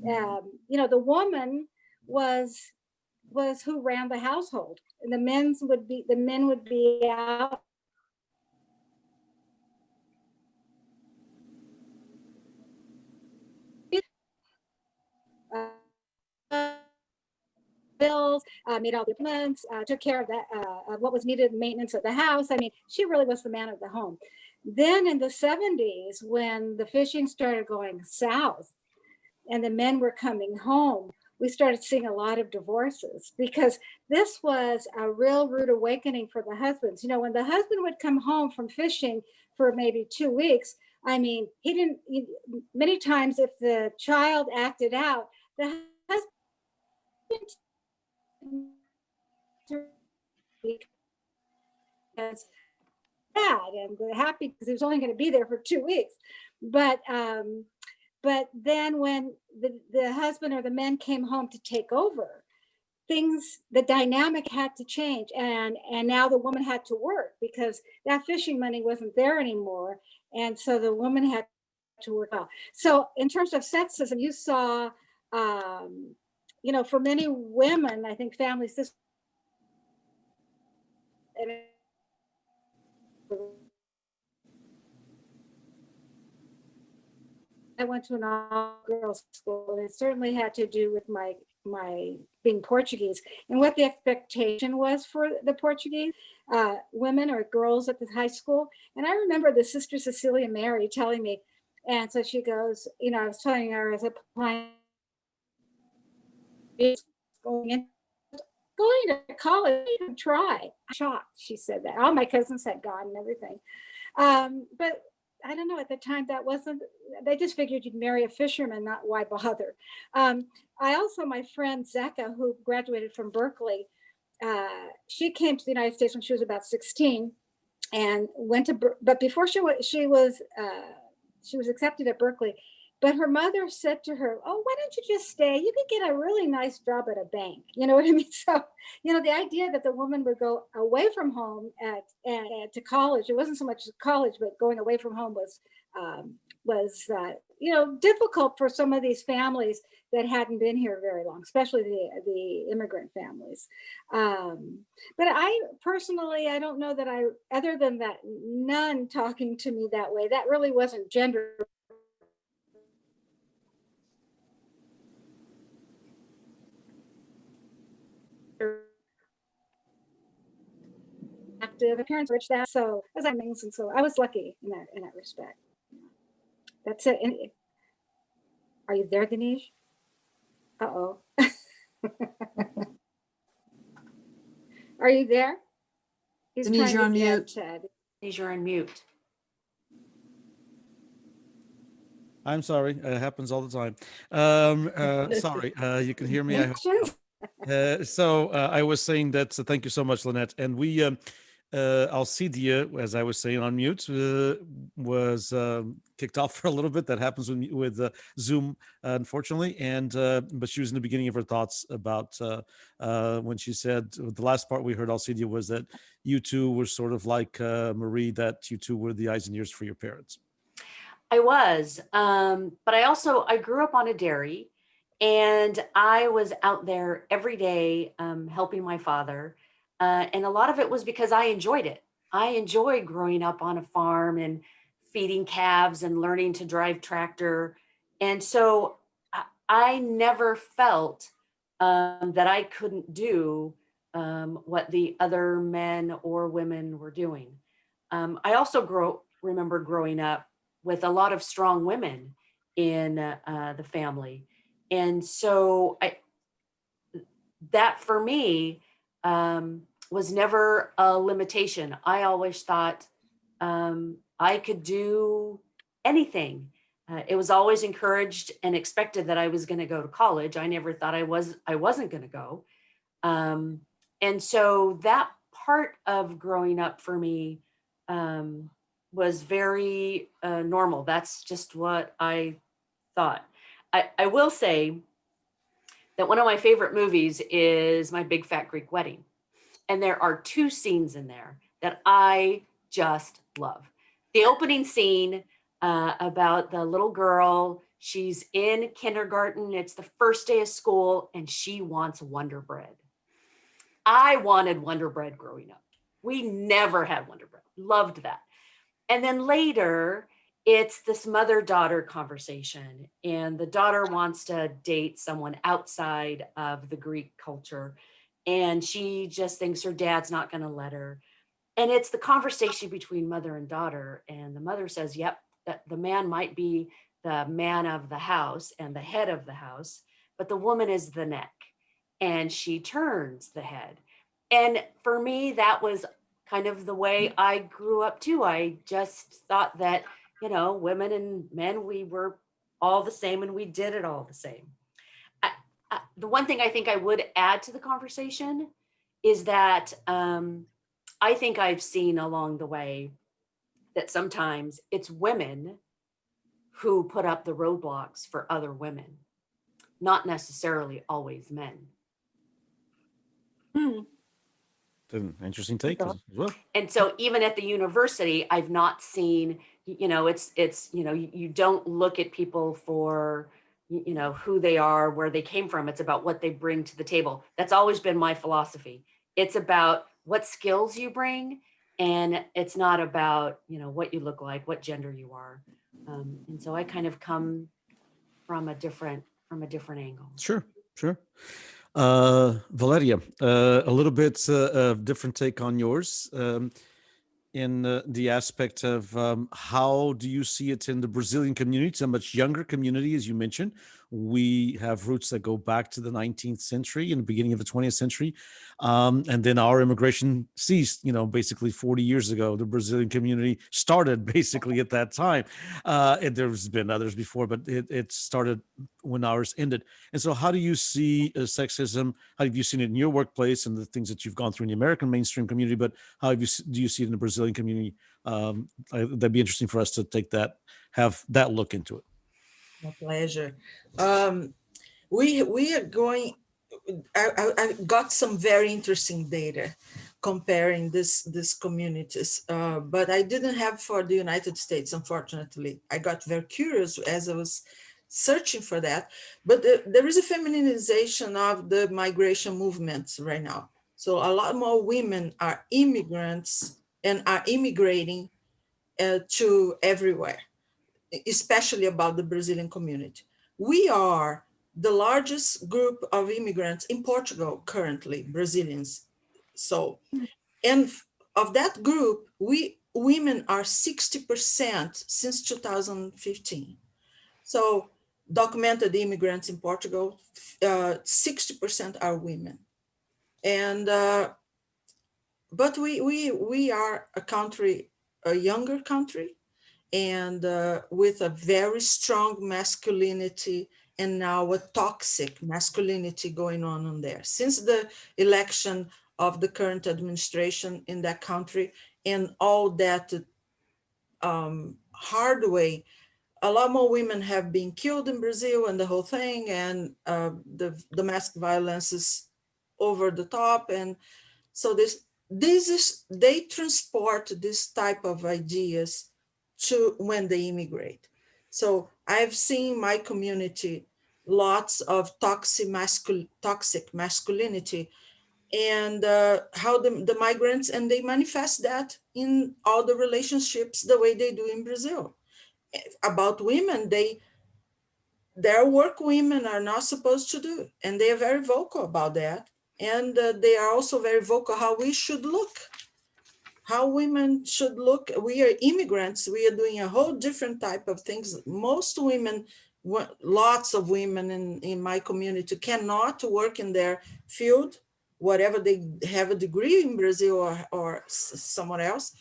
the woman was who ran the household, and the men would be out bills, made all the payments, took care of that, of what was needed, maintenance of the house. I mean, she really was the man of the home. Then in the 70s, when the fishing started going south and the men were coming home, we started seeing a lot of divorces, because this was a real rude awakening for the husbands. You know, when the husband would come home from fishing for maybe 2 weeks, I mean, many times if the child acted out, the husband because sad and happy because he was only going to be there for 2 weeks. But then when the husband or the men came home to take over, the dynamic had to change, and now the woman had to work because that fishing money wasn't there anymore, and so the woman had to work out. So in terms of sexism, you saw, you know, for many women, I think families this. I went to an all-girls school, and it certainly had to do with my being Portuguese and what the expectation was for the Portuguese women or girls at the high school. And I remember the Sister Cecilia Mary telling me, and so she goes, you know, I was telling her as applying going to college, try. I'm shocked she said that. All my cousins had gone and everything. But I don't know, at the time that wasn't, they just figured you'd marry a fisherman, not why bother. I also, my friend Zeka, who graduated from Berkeley, she came to the United States when she was about 16 and went to, but before she was accepted at Berkeley, but her mother said to her, oh, why don't you just stay? You could get a really nice job at a bank. You know what I mean? So, you know, the idea that the woman would go away from home to college, it wasn't so much college, but going away from home was you know, difficult for some of these families that hadn't been here very long, especially the immigrant families. But I personally, I don't know that other than that nun talking to me that way, that really wasn't gender active. Parents rich that, so as I mean, and so I was lucky in that respect. That's it. And are you there, Denise? Uh-oh. Are you there? Denise, you're on mute. Denise, you're on mute. I'm sorry. It happens all the time. Sorry. You can hear me. I was saying that. So thank you so much, Linette. And we, Alcidia, as I was saying on mute, was kicked off for a little bit. That happens with Zoom, unfortunately. And but she was in the beginning of her thoughts about when she said the last part we heard, Alcidia, was that you two were sort of like Marie, that you two were the eyes and ears for your parents. I was, but I grew up on a dairy, and I was out there every day helping my father. And a lot of it was because I enjoyed it. I enjoyed growing up on a farm and feeding calves and learning to drive tractor. And so I never felt that I couldn't do what the other men or women were doing. I also remember growing up with a lot of strong women in the family. And so that for me was never a limitation. I always thought I could do anything. It was always encouraged and expected that I was going to go to college. I never thought I wasn't going to go. And so that part of growing up for me was very normal. That's just what I thought. I will say that one of my favorite movies is My Big Fat Greek Wedding. And there are 2 scenes in there that I just love. The opening scene about the little girl, she's in kindergarten, it's the first day of school, and she wants Wonder Bread. I wanted Wonder Bread growing up. We never had Wonder Bread. Loved that. And then later, it's this mother-daughter conversation, and the daughter wants to date someone outside of the Greek culture, and she just thinks her dad's not going to let her. And it's the conversation between mother and daughter, and the mother says, yep, the man might be the man of the house and the head of the house, but the woman is the neck and she turns the head. And for me, that was kind of the way I grew up too. I just thought that, you know, women and men, we were all the same and we did it all the same. The one thing I think I would add to the conversation is that I think I've seen along the way that sometimes it's women who put up the roadblocks for other women, not necessarily always men. An interesting take as well. And so even at the university, I've not seen, you know, it's, you know, you don't look at people for, you know, who they are, where they came from. It's about what they bring to the table. That's always been my philosophy. It's about what skills you bring. And it's not about, you know, what you look like, what gender you are. And so I kind of come from a different angle. Sure, sure. Valeria, a little bit of different take on yours in the aspect of how do you see it in the Brazilian community? It's a much younger community, as you mentioned. We have roots that go back to the 19th century and the beginning of the 20th century. And then our immigration ceased, you know, basically 40 years ago. The Brazilian community started basically at that time. And there's been others before, but it started when ours ended. And so how do you see sexism? How have you seen it in your workplace and the things that you've gone through in the American mainstream community, but how do you see it in the Brazilian community? That'd be interesting for us to have that look into it. My pleasure. We are going, I got some very interesting data comparing these communities, but I didn't have for the United States, unfortunately. I got very curious as I was searching for that, but there is a feminization of the migration movements right now. So a lot more women are immigrants and are immigrating to everywhere, especially about the Brazilian community. We are the largest group of immigrants in Portugal currently, Brazilians. So, and of that group, women are 60% since 2015. So documented immigrants in Portugal, 60% are women. And, but we are a country, a younger country, and with a very strong masculinity and now a toxic masculinity going on there. Since the election of the current administration in that country and all that hard way, a lot more women have been killed in Brazil and the whole thing, and the domestic violence is over the top. And so they transport this type of ideas to when they immigrate. So I've seen my community lots of toxic masculinity, and how the migrants, and they manifest that in all the relationships the way they do in Brazil. About women, their work women are not supposed to do, and they are very vocal about that. And they are also very vocal how we should look, how women should look. We are immigrants. We are doing a whole different type of things. Most women, lots of women in my community cannot work in their field, whatever they have a degree in Brazil or somewhere else.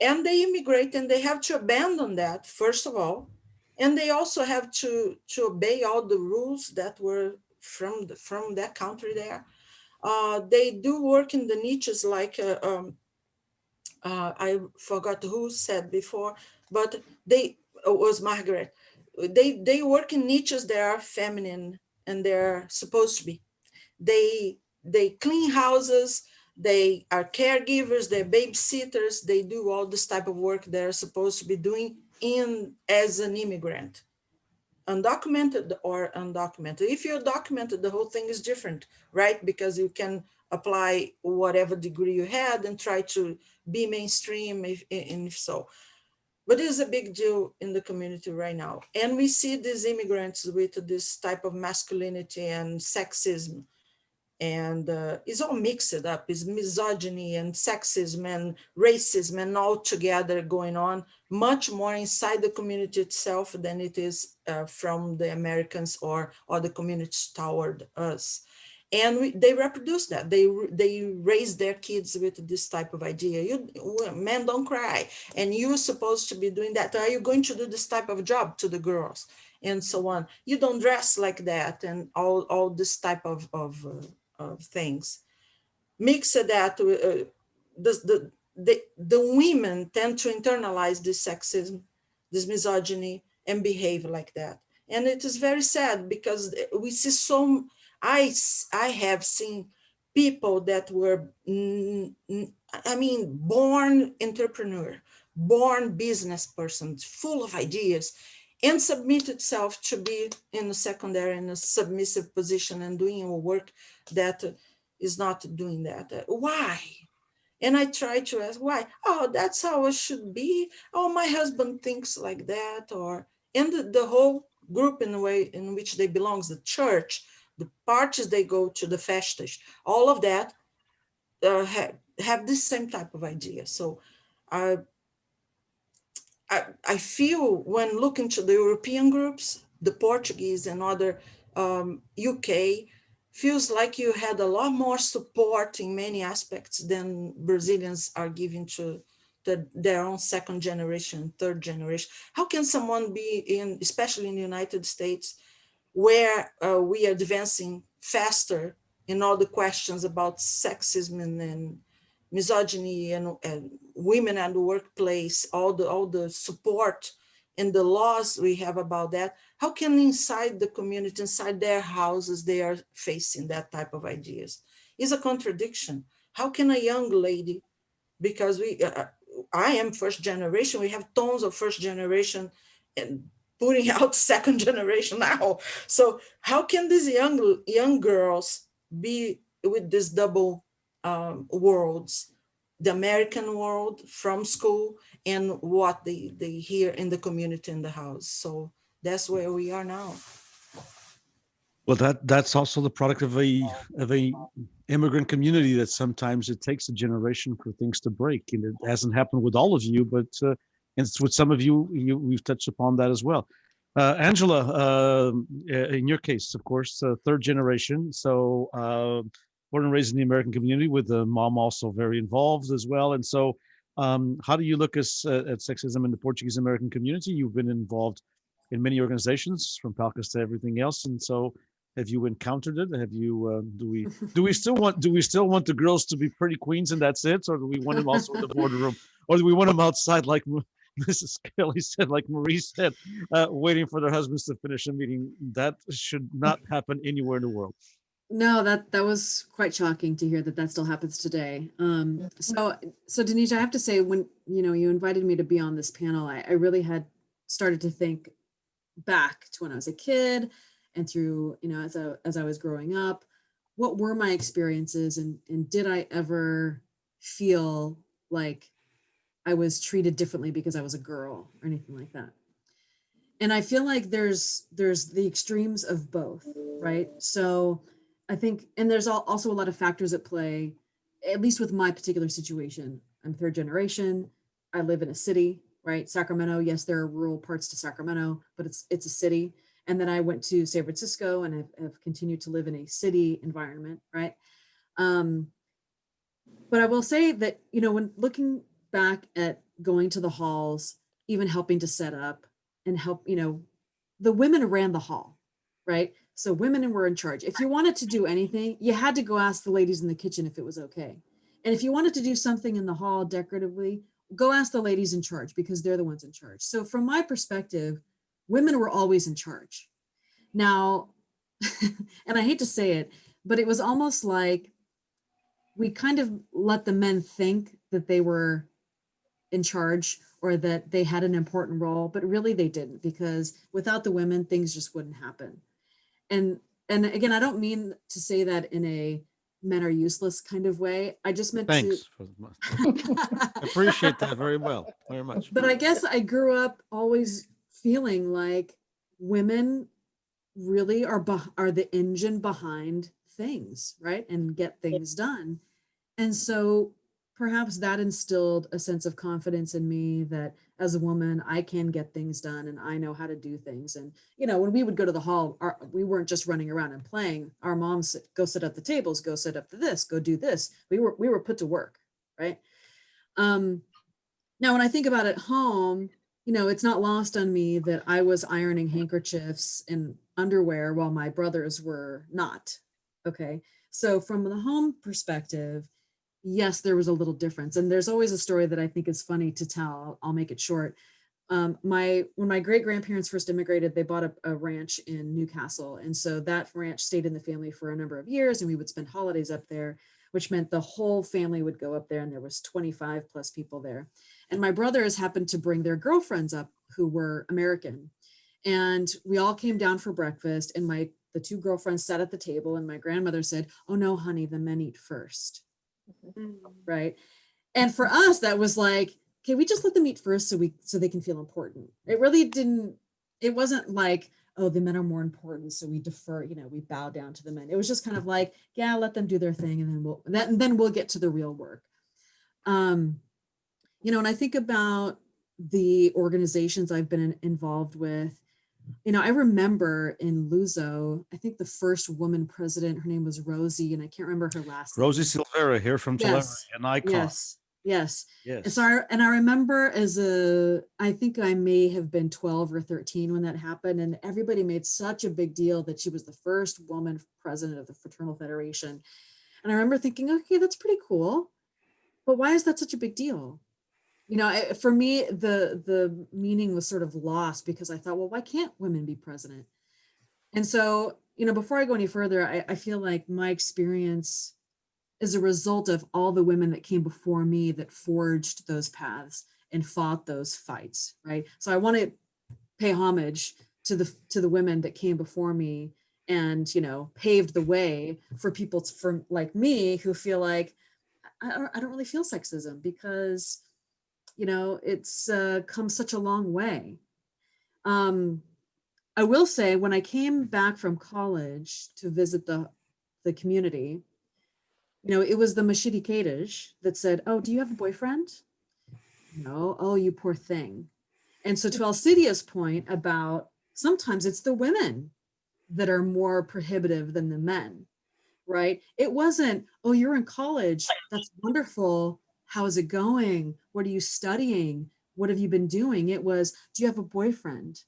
And they immigrate and they have to abandon that, first of all. And they also have to obey all the rules that were from that country there. They do work in the niches like, I forgot who said before, but it was Margaret. They work in niches that are feminine and they're supposed to be. They clean houses, they are caregivers, they're babysitters, they do all this type of work they're supposed to be doing as an immigrant, undocumented or undocumented. If you're documented, the whole thing is different, right? Because you can apply whatever degree you had and try to be mainstream if so. But it is a big deal in the community right now. And we see these immigrants with this type of masculinity and sexism. and it's all mixed up. It's misogyny and sexism and racism and all together going on, much more inside the community itself than it is from the Americans or the communities toward us. And they reproduce that. They raise their kids with this type of idea. Men don't cry, and you're supposed to be doing that. Are you going to do this type of job to the girls, and so on? You don't dress like that, and all this type of things. Mix that the women tend to internalize this sexism, this misogyny, and behave like that. And it is very sad because we see so. I have seen people that were, born entrepreneur, born business persons, full of ideas, and submit itself to be in a secondary, in a submissive position and doing work that is not doing that. Why? And I try to ask why. Oh, that's how it should be. Oh, my husband thinks like that. And the whole group in the way in which they belong, the church, the parties they go to, the festas, all of that have this same type of idea. So I feel when looking to the European groups, the Portuguese and other UK, feels like you had a lot more support in many aspects than Brazilians are giving to their own second generation, third generation. How can someone be in, especially in the United States, where we are advancing faster in all the questions about sexism and misogyny and women at the workplace, all the support and the laws we have about that? How can inside the community, inside their houses, they are facing that type of ideas? It's a contradiction. How can a young lady, because I am first generation, we have tons of first generation and putting out second generation now. So how can these young girls be with this double worlds, the American world from school and what they hear in the community, in the house? So that's where we are now. Well, that's also the product of a immigrant community, that sometimes it takes a generation for things to break, and it hasn't happened with all of you, but it's with some of you. We've touched upon that as well. Angela, in your case, of course, third generation, so born and raised in the American community, with the mom also very involved as well. And so, how do you look at sexism in the Portuguese-American community? You've been involved in many organizations, from Palcas to everything else, and so, have you encountered it? Have you? Do we still want the girls to be pretty queens and that's it, or do we want them also in the boardroom, or do we want them outside, like Mrs. Kelly said, like Marie said, waiting for their husbands to finish a meeting? That should not happen anywhere in the world. No, that was quite shocking to hear that still happens today. So Denise, I have to say, when you invited me to be on this panel, I really had started to think back to when I was a kid, and through, as I was growing up, what were my experiences, and did I ever feel like I was treated differently because I was a girl or anything like that? And I feel like there's the extremes of both, right? So I think, and there's also a lot of factors at play, at least with my particular situation. I'm third generation. I live in a city, right? Sacramento. Yes, there are rural parts to Sacramento, but it's a city. And then I went to San Francisco, and have continued to live in a city environment, right? But I will say that, when looking back at going to the halls, even helping to set up and help, the women ran the hall, right? So women were in charge. If you wanted to do anything, you had to go ask the ladies in the kitchen if it was okay. And if you wanted to do something in the hall decoratively, go ask the ladies in charge, because they're the ones in charge. So from my perspective, women were always in charge. Now, and I hate to say it, but it was almost like we kind of let the men think that they were in charge, or that they had an important role, but really they didn't, because without the women, things just wouldn't happen. And again, I don't mean to say that in a men are useless kind of way. I just meant Thanks. I appreciate that very much. But I guess I grew up always feeling like women really are the engine behind things, right? And get things done. And so perhaps that instilled a sense of confidence in me that as a woman, I can get things done and I know how to do things. And, you know, when we would go to the hall, we weren't just running around and playing. Our moms said, go sit at the tables, go sit up to this, go do this. We were put to work, right? Now, when I think about at home, you know, it's not lost on me that I was ironing handkerchiefs and underwear while my brothers were not. Okay. So from the home perspective, yes, there was a little difference. And there's always a story that I think is funny to tell. I'll make it short. When my great grandparents first immigrated, they bought a ranch in Newcastle. And so that ranch stayed in the family for a number of years, and we would spend holidays up there, which meant the whole family would go up there, and there was 25 plus people there. And my brothers happened to bring their girlfriends up who were American. And we all came down for breakfast, and the two girlfriends sat at the table, and my grandmother said, "Oh no, honey, the men eat first." Right. And for us, that was like, okay, we just let them eat first so they can feel important. It really didn't, it wasn't like, oh, the men are more important, so we defer, you know, we bow down to the men. It was just kind of like, yeah, let them do their thing, and then we'll get to the real work. You know, when I think about the organizations I've been involved with, you know, I remember in Luso, I think the first woman president, her name was Rosie, and I can't remember her last name. Rosie Silvera here from Tulare, Yes. an icon. Yes. Yes. Yes. And so I remember I think I may have been 12 or 13 when that happened. And everybody made such a big deal that she was the first woman president of the Fraternal Federation. And I remember thinking, okay, that's pretty cool. But why is that such a big deal? You know, for me, the meaning was sort of lost because I thought, well, why can't women be president? And so, you know, before I go any further, I feel like my experience is a result of all the women that came before me that forged those paths and fought those fights, right? So I want to pay homage to the women that came before me and, you know, paved the way for people like me who feel like I don't really feel sexism because, you know, it's come such a long way. I will say when I came back from college to visit the community, you know, it was the Mashidi Kadish that said, "Oh, do you have a boyfriend?" No. "Oh, you poor thing." And so to Alcidia's point about sometimes it's the women that are more prohibitive than the men, right? It wasn't, "Oh, you're in college. That's wonderful. How is it going? What are you studying? What have you been doing?" It was, "Do you have a boyfriend?"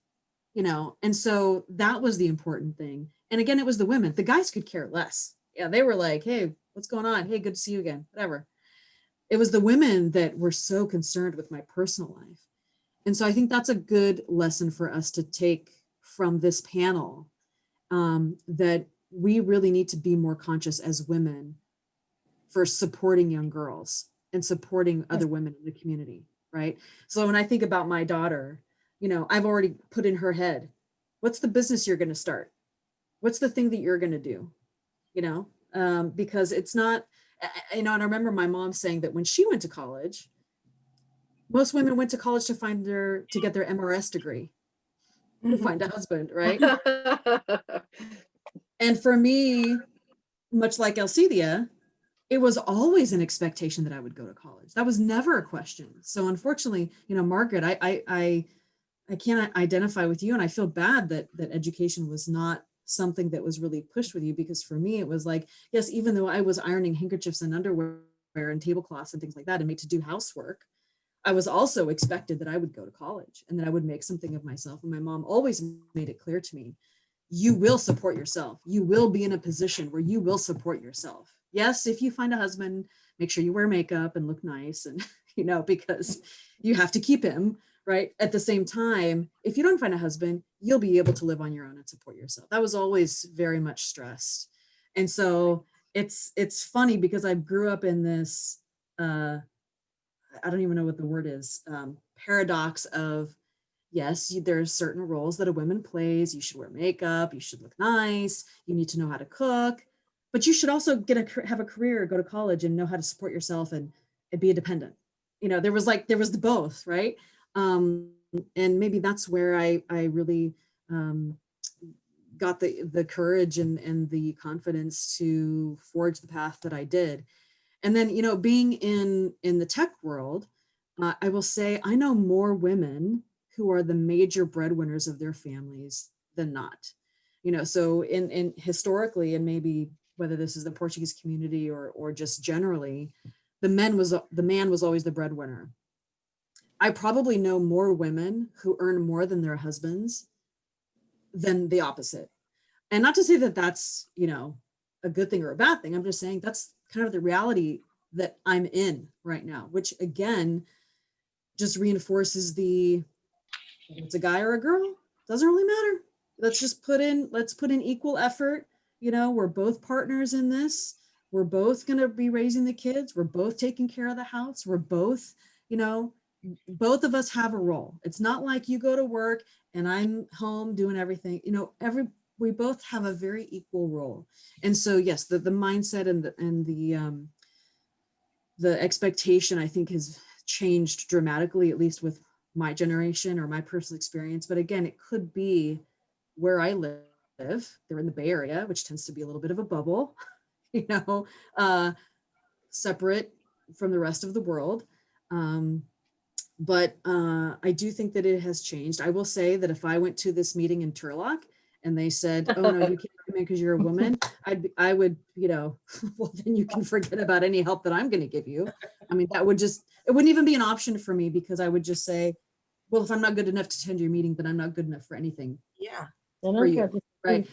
You know, and so that was the important thing. And again, it was the women. The guys could care less. Yeah, they were like, "Hey, what's going on? Hey, good to see you again," whatever. It was the women that were so concerned with my personal life. And so I think that's a good lesson for us to take from this panel, that we really need to be more conscious as women for supporting young girls and supporting other women in the community, right? So when I think about my daughter, you know, I've already put in her head, what's the business you're going to start? What's the thing that you're going to do? You know, because it's not, you know, and I remember my mom saying that when she went to college, most women went to college to get their MRS degree, to find a husband, right? And for me, much like Alcidia, it was always an expectation that I would go to college. That was never a question. So unfortunately, you know, Margaret, I can't identify with you, and I feel bad that education was not something that was really pushed with you, because for me it was like, yes, even though I was ironing handkerchiefs and underwear and tablecloths and things like that and made to do housework, I was also expected that I would go to college and that I would make something of myself. And my mom always made it clear to me, you will support yourself. You will be in a position where you will support yourself. Yes, if you find a husband, make sure you wear makeup and look nice, and, you know, because you have to keep him. Right. At the same time, if you don't find a husband, you'll be able to live on your own and support yourself. That was always very much stressed. And so it's funny because I grew up in this, I don't even know what the word is, paradox of, yes, there's certain roles that a woman plays. You should wear makeup. You should look nice. You need to know how to cook. But you should also have a career, go to college, and know how to support yourself and be independent. You know, there was the both, right? And maybe that's where I really got the courage and the confidence to forge the path that I did. And then, being in the tech world, I will say I know more women who are the major breadwinners of their families than not. So in historically, and maybe whether this is the Portuguese community or just generally, the man was always the breadwinner. I probably know more women who earn more than their husbands than the opposite. And not to say that that's, a good thing or a bad thing. I'm just saying that's kind of the reality that I'm in right now, which again, just reinforces if it's a guy or a girl, doesn't really matter. Let's put in equal effort. We're both partners in this. We're both going to be raising the kids. We're both taking care of the house. We're both, both of us have a role. It's not like you go to work and I'm home doing everything. We both have a very equal role. And so yes, the mindset and the expectation, I think, has changed dramatically, at least with my generation or my personal experience. But again, it could be where I live. They're in the Bay Area, which tends to be a little bit of a bubble, separate from the rest of the world. But I do think that it has changed. I will say that if I went to this meeting in Turlock and they said, oh no, you can't come in because you're a woman, I would, well, then you can forget about any help that I'm going to give you. I mean, it wouldn't even be an option for me, because I would just say, well, if I'm not good enough to attend your meeting, then I'm not good enough for anything. Yeah. For you, right?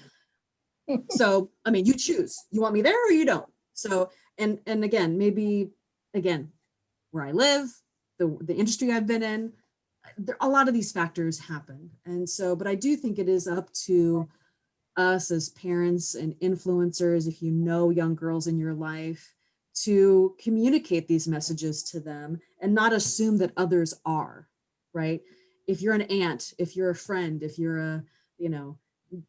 So, I mean, you choose. You want me there or you don't. So, and again, where I live, the industry I've been in, a lot of these factors happen. And so, but I do think it is up to us as parents and influencers, if you know young girls in your life, to communicate these messages to them and not assume that others are, right? If you're an aunt, if you're a friend, if you're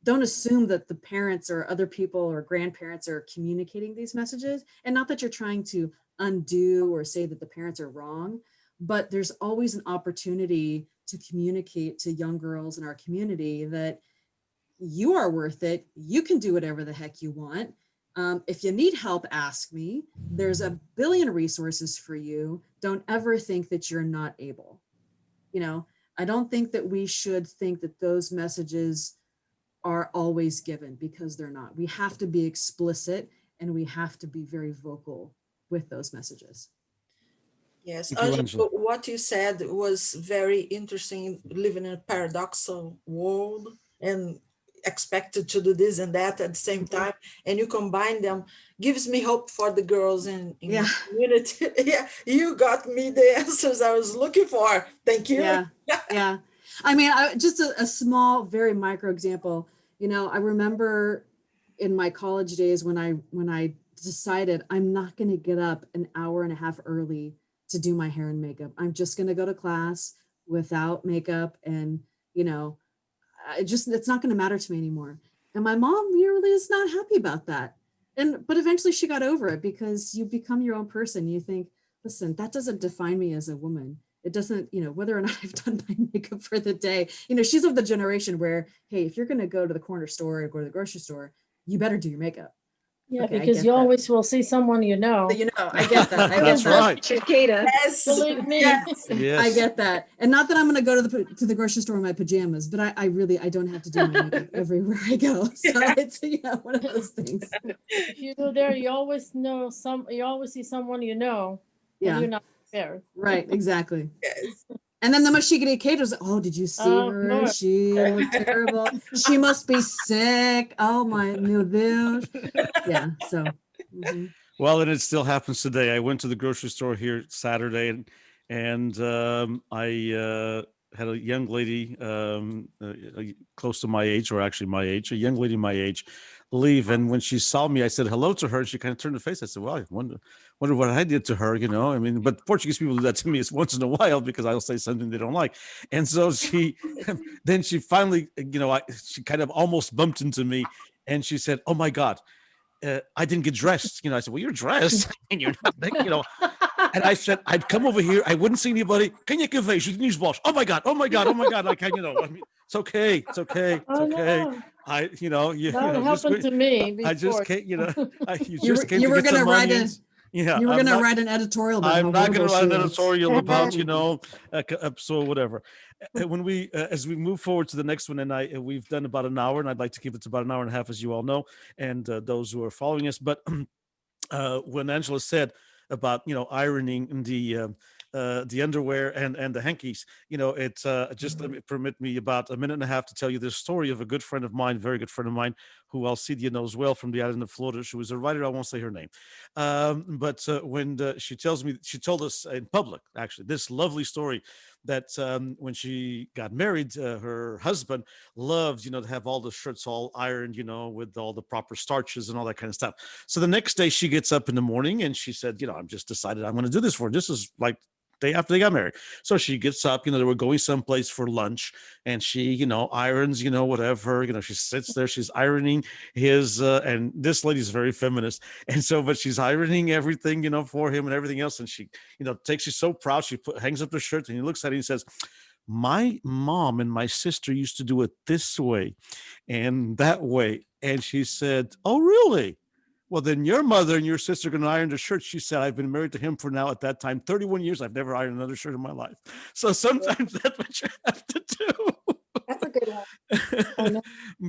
don't assume that the parents or other people or grandparents are communicating these messages. And not that you're trying to undo or say that the parents are wrong, but there's always an opportunity to communicate to young girls in our community that you are worth it. You can do whatever the heck you want. If you need help, ask me. There's a billion resources for you. Don't ever think that you're not able. I don't think that we should think that those messages are always given, because they're not. We have to be explicit and we have to be very vocal with those messages. Yes, Angela, what you said was very interesting, living in a paradoxical world and expected to do this and that at the same time, and you combine them, gives me hope for the girls in the community. Yeah, you got me the answers I was looking for. Thank you. Yeah. I mean, just a small, very micro example. I remember in my college days when I decided I'm not going to get up an hour and a half early to do my hair and makeup. I'm just going to go to class without makeup, and it's not going to matter to me anymore. And my mom really is not happy about that. But eventually she got over it, because you become your own person. You think, listen, that doesn't define me as a woman. It doesn't, whether or not I've done my makeup for the day. She's of the generation where, hey, if you're going to go to the corner store or go to the grocery store, you better do your makeup. Yeah, okay, because you always will see someone I get that. That's right. Yes. Believe me. Yes. I get that. And not that I'm going to go to the grocery store in my pajamas, but I don't have to do my makeup everywhere I go. So it's one of those things. If you go there, you always see someone and you're not prepared. Right, exactly. Yes. And then the Mashigiri Caterers, oh, did you see her? No. She looked terrible. She must be sick. Oh my new Deus. Yeah, so. Well, and it still happens today. I went to the grocery store here Saturday, and I had a young lady close to my age, or actually my age, a young lady my age, leave. And when she saw me, I said hello to her. And she kind of turned her face. I said, well, I wonder what I did to her, I mean, but Portuguese people do that to me once in a while, because I'll say something they don't like. And so then she finally, she kind of almost bumped into me, and she said, oh my God, I didn't get dressed. I said, well, you're dressed and you're not, and I said, I'd come over here. I wouldn't see anybody. Can you give face? You can use wash. Oh my God. I can't, I mean, it's okay. It's okay. Oh, no. you know, That happened to me I just before. can't, you know, you You just were, came you to were get some gonna write a, onions. Yeah, you were I'm gonna not, write an editorial about how I'm not going wonderful to write she an is. editorial about, you know, so whatever. When we, as we move forward to the next one, and we've done about an hour, and I'd like to keep it to about an hour and a half, as you all know, and those who are following us. But when Angela said about, you know, ironing the underwear and the hankies, you know, it's just let me permit me about a minute and a half to tell you this story of a good friend of mine, very good friend of mine, who Alcidia knows well from the island of Florida. She was a writer. I won't say her name, but when she tells me, she told us in public, actually, this lovely story that when she got married, her husband loved, you know, to have all the shirts all ironed, you know, with all the proper starches and all that kind of stuff. So the next day she gets up in the morning and she said, you know, I'm just decided I'm going to do this for her. This is like day after they got married. So she gets up, you know, they were going someplace for lunch, and she, you know, irons, you know, whatever, you know, she sits there, she's ironing his, and this lady's very feminist. And so, but she's ironing everything, you know, for him and everything else. And she, you know, she's so proud. She hangs up the shirt and he looks at it and he says, my mom and my sister used to do it this way and that way. And she said, oh, really? Well, then your mother and your sister are going to iron the shirt. She said, I've been married to him for now, at that time, 31 years. I've never ironed another shirt in my life. So sometimes that's what you have to do. That's a good one.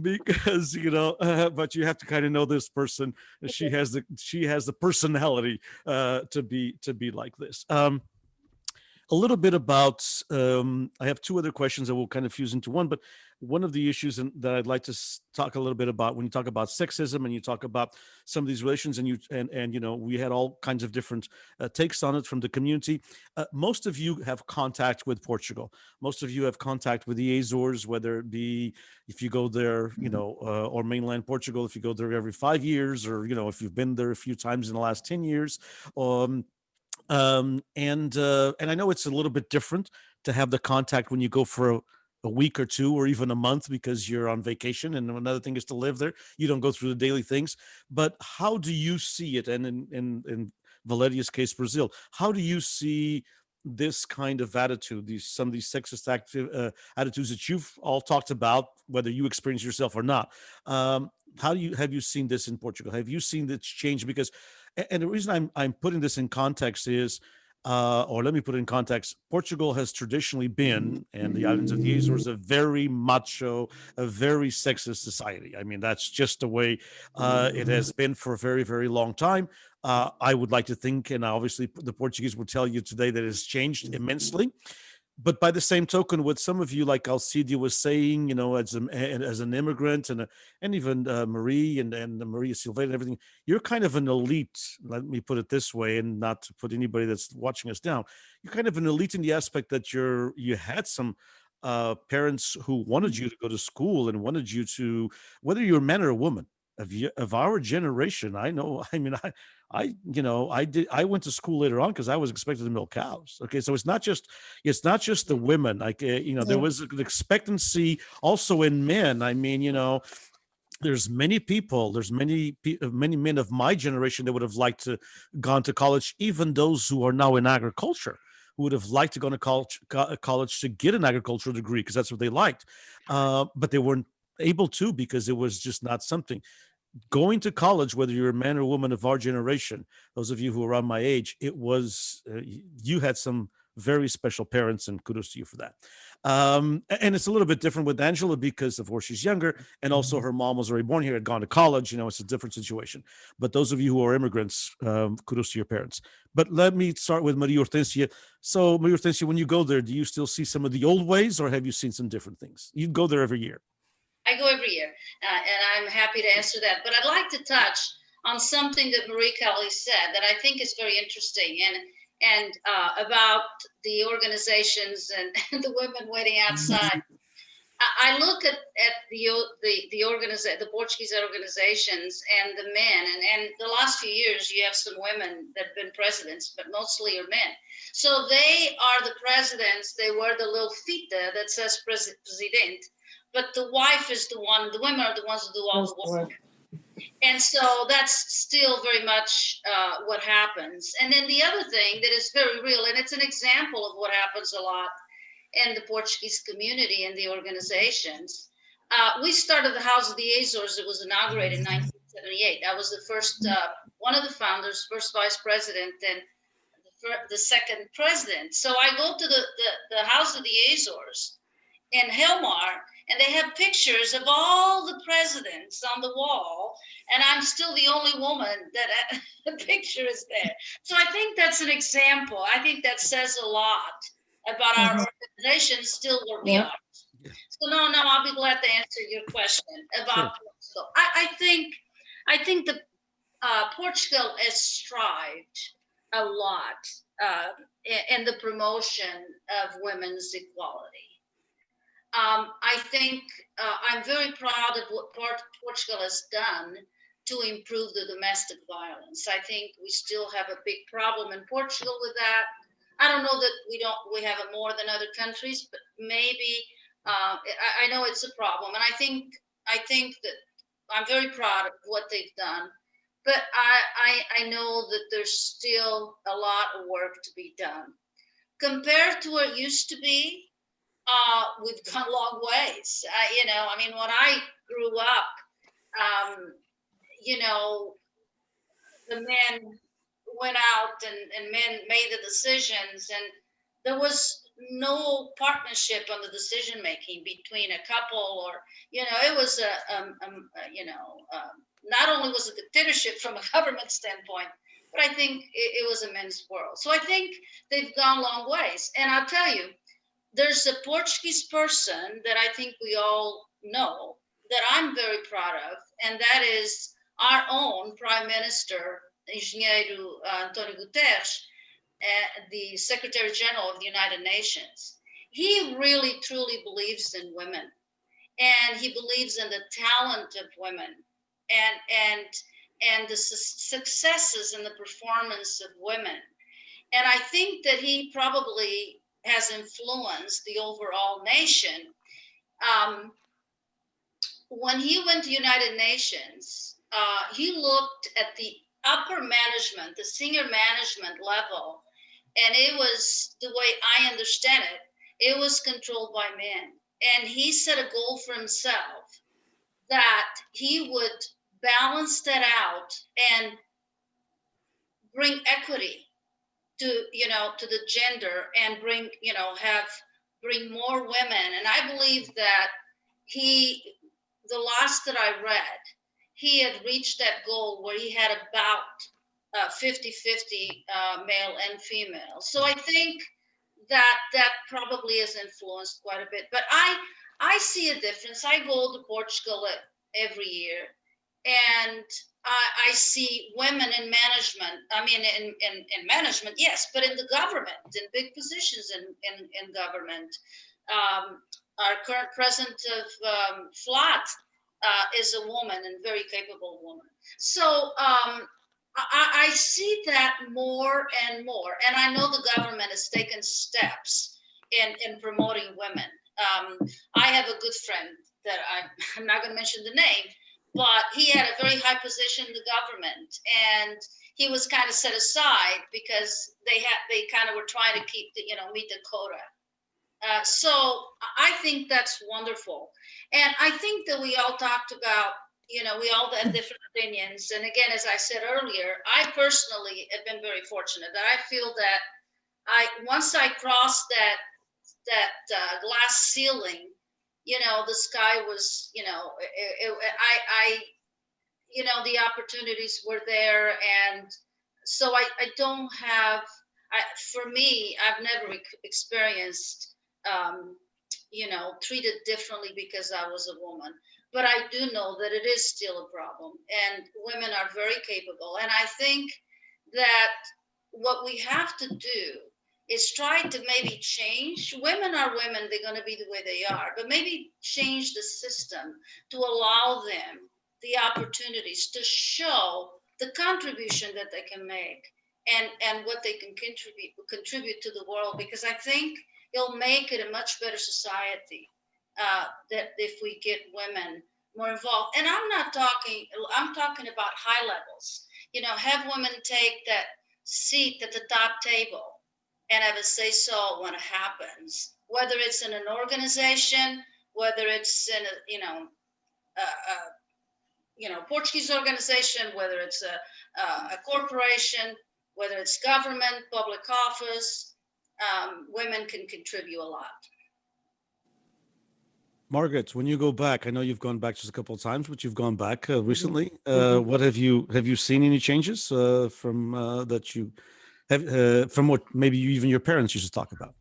Because, you know, but you have to kind of know this person. She has the personality to be like this. A little bit about, I have two other questions that will kind of fuse into one, but one of the issues that I'd like to talk a little bit about when you talk about sexism and you talk about some of these relations, and you know, we had all kinds of different takes on it from the community. Most of you have contact with Portugal. Most of you have contact with the Azores, whether it be if you go there, you know, or mainland Portugal, if you go there every 5 years, or, you know, if you've been there a few times in the last 10 years. And I know it's a little bit different to have the contact when you go for a week or two or even a month because you're on vacation, and another thing is to live there. You don't go through the daily things. But how do you see it? And in Valeria's case, Brazil, how do you see this kind of attitude, some of these sexist attitudes that you've all talked about, whether you experience yourself or not? Have you seen this in Portugal? Have you seen this change? Because, and the reason I'm putting this in context is, or let me put it in context, Portugal has traditionally been, and the islands of the Azores, a very macho, a very sexist society. I mean, that's just the way it has been for a very, very long time. I would like to think, and obviously the Portuguese will tell you today, that it's changed immensely. But by the same token, what some of you, like Alcidia was saying, you know, as an immigrant, and even Marie and Maria Silveira and everything, you're kind of an elite. Let me put it this way, and not to put anybody that's watching us down. You're kind of an elite in the aspect that you had some parents who wanted you to go to school and wanted you to, whether you're a man or a woman. Of our generation, I know. I mean, I went to school later on because I was expected to milk cows. Okay, so it's not just the women. Like, you know, there was an expectancy also in men. I mean, you know, there's many men of my generation that would have liked to gone to college, even those who are now in agriculture, who would have liked to go to college to get an agricultural degree because that's what they liked, but they weren't able to because it was just not something. Going to college, whether you're a man or woman of our generation, those of you who are around my age, it was, you had some very special parents, and kudos to you for that. And it's a little bit different with Angela because, of course, she's younger, and also her mom was already born here, had gone to college. You know, it's a different situation. But those of you who are immigrants, kudos to your parents. But let me start with Maria Hortensia. So, Maria Hortensia, when you go there, do you still see some of the old ways, or have you seen some different things? You go there every year. I go every year, and I'm happy to answer that. But I'd like to touch on something that Marie Kelly said that I think is very interesting, and about the organizations and the women waiting outside. I look at the Portuguese organizations and the men, and the last few years you have some women that have been presidents, but mostly are men. So they are the presidents. They wear the little fita that says president, but the wife is the women are the ones who do all the work. And so that's still very much what happens. And then the other thing that is very real, and it's an example of what happens a lot in the Portuguese community and the organizations, We started the House of the Azores. It was inaugurated in 1978. I was the first, one of the founders, first vice president, and the second president. So I go to the House of the Azores in Helmar, and they have pictures of all the presidents on the wall, and I'm still the only woman that the picture is there. So I think that's an example. I think that says a lot about our organization still where we are. So no, I'll be glad to answer your question about Portugal. I think the Portugal has strived a lot in the promotion of women's equality. I think I'm very proud of what Portugal has done to improve the domestic violence. I think we still have a big problem in Portugal with that. I don't know that we have it more than other countries, but maybe I know it's a problem. And I think that I'm very proud of what they've done, but I know that there's still a lot of work to be done. Compared to what it used to be, we've gone a long ways. I mean, when I grew up, the men went out and men made the decisions, and there was no partnership on the decision making between a couple, or it was not only was it a dictatorship from a government standpoint, but I think it was a men's world. So I think they've gone long ways. And I'll tell you, there's a Portuguese person that I think we all know that I'm very proud of, and that is our own Prime Minister, Engenheiro António Guterres, the Secretary General of the United Nations. He really, truly believes in women, and he believes in the talent of women and the successes and the performance of women. And I think that he probably has influenced the overall nation. When he went to United Nations, he looked at the upper management, the senior management level, and it was, the way I understand it, it was controlled by men. And he set a goal for himself that he would balance that out and bring equity to the gender, and bring more women. And I believe that the last that I read, he had reached that goal where he had about 50-50 male and female. So I think that probably has influenced quite a bit. But I see a difference. I go to Portugal every year, and I see women in management. I mean, in management, yes, but in the government, in big positions in government. Our current president of FLAT is a woman, and very capable woman. So I see that more and more, and I know the government has taken steps in promoting women. I have a good friend that I'm not going to mention the name, but he had a very high position in the government, and he was kind of set aside because they kind of were trying to meet the quota. So I think that's wonderful. And I think that we all talked about, we all have different opinions. And again, as I said earlier, I personally have been very fortunate that I feel that once I crossed that glass ceiling, the sky was, the opportunities were there. And so I don't have, for me, I've never experienced, treated differently because I was a woman. But I do know that it is still a problem, and women are very capable. And I think that what we have to do is try to maybe change. Women are women, they're going to be the way they are, but maybe change the system to allow them the opportunities to show the contribution that they can make and what they can contribute to the world, because I think it'll make it a much better society that if we get women more involved. And I'm talking about high levels, have women take that seat at the top table and have a say so when it happens, whether it's in an organization, whether it's in a, Portuguese organization, whether it's a corporation, whether it's government, public office, women can contribute a lot. Margaret, when you go back, I know you've gone back just a couple of times, but you've gone back recently. Mhm. What have you seen any changes from that you have from what maybe even your parents used to talk about?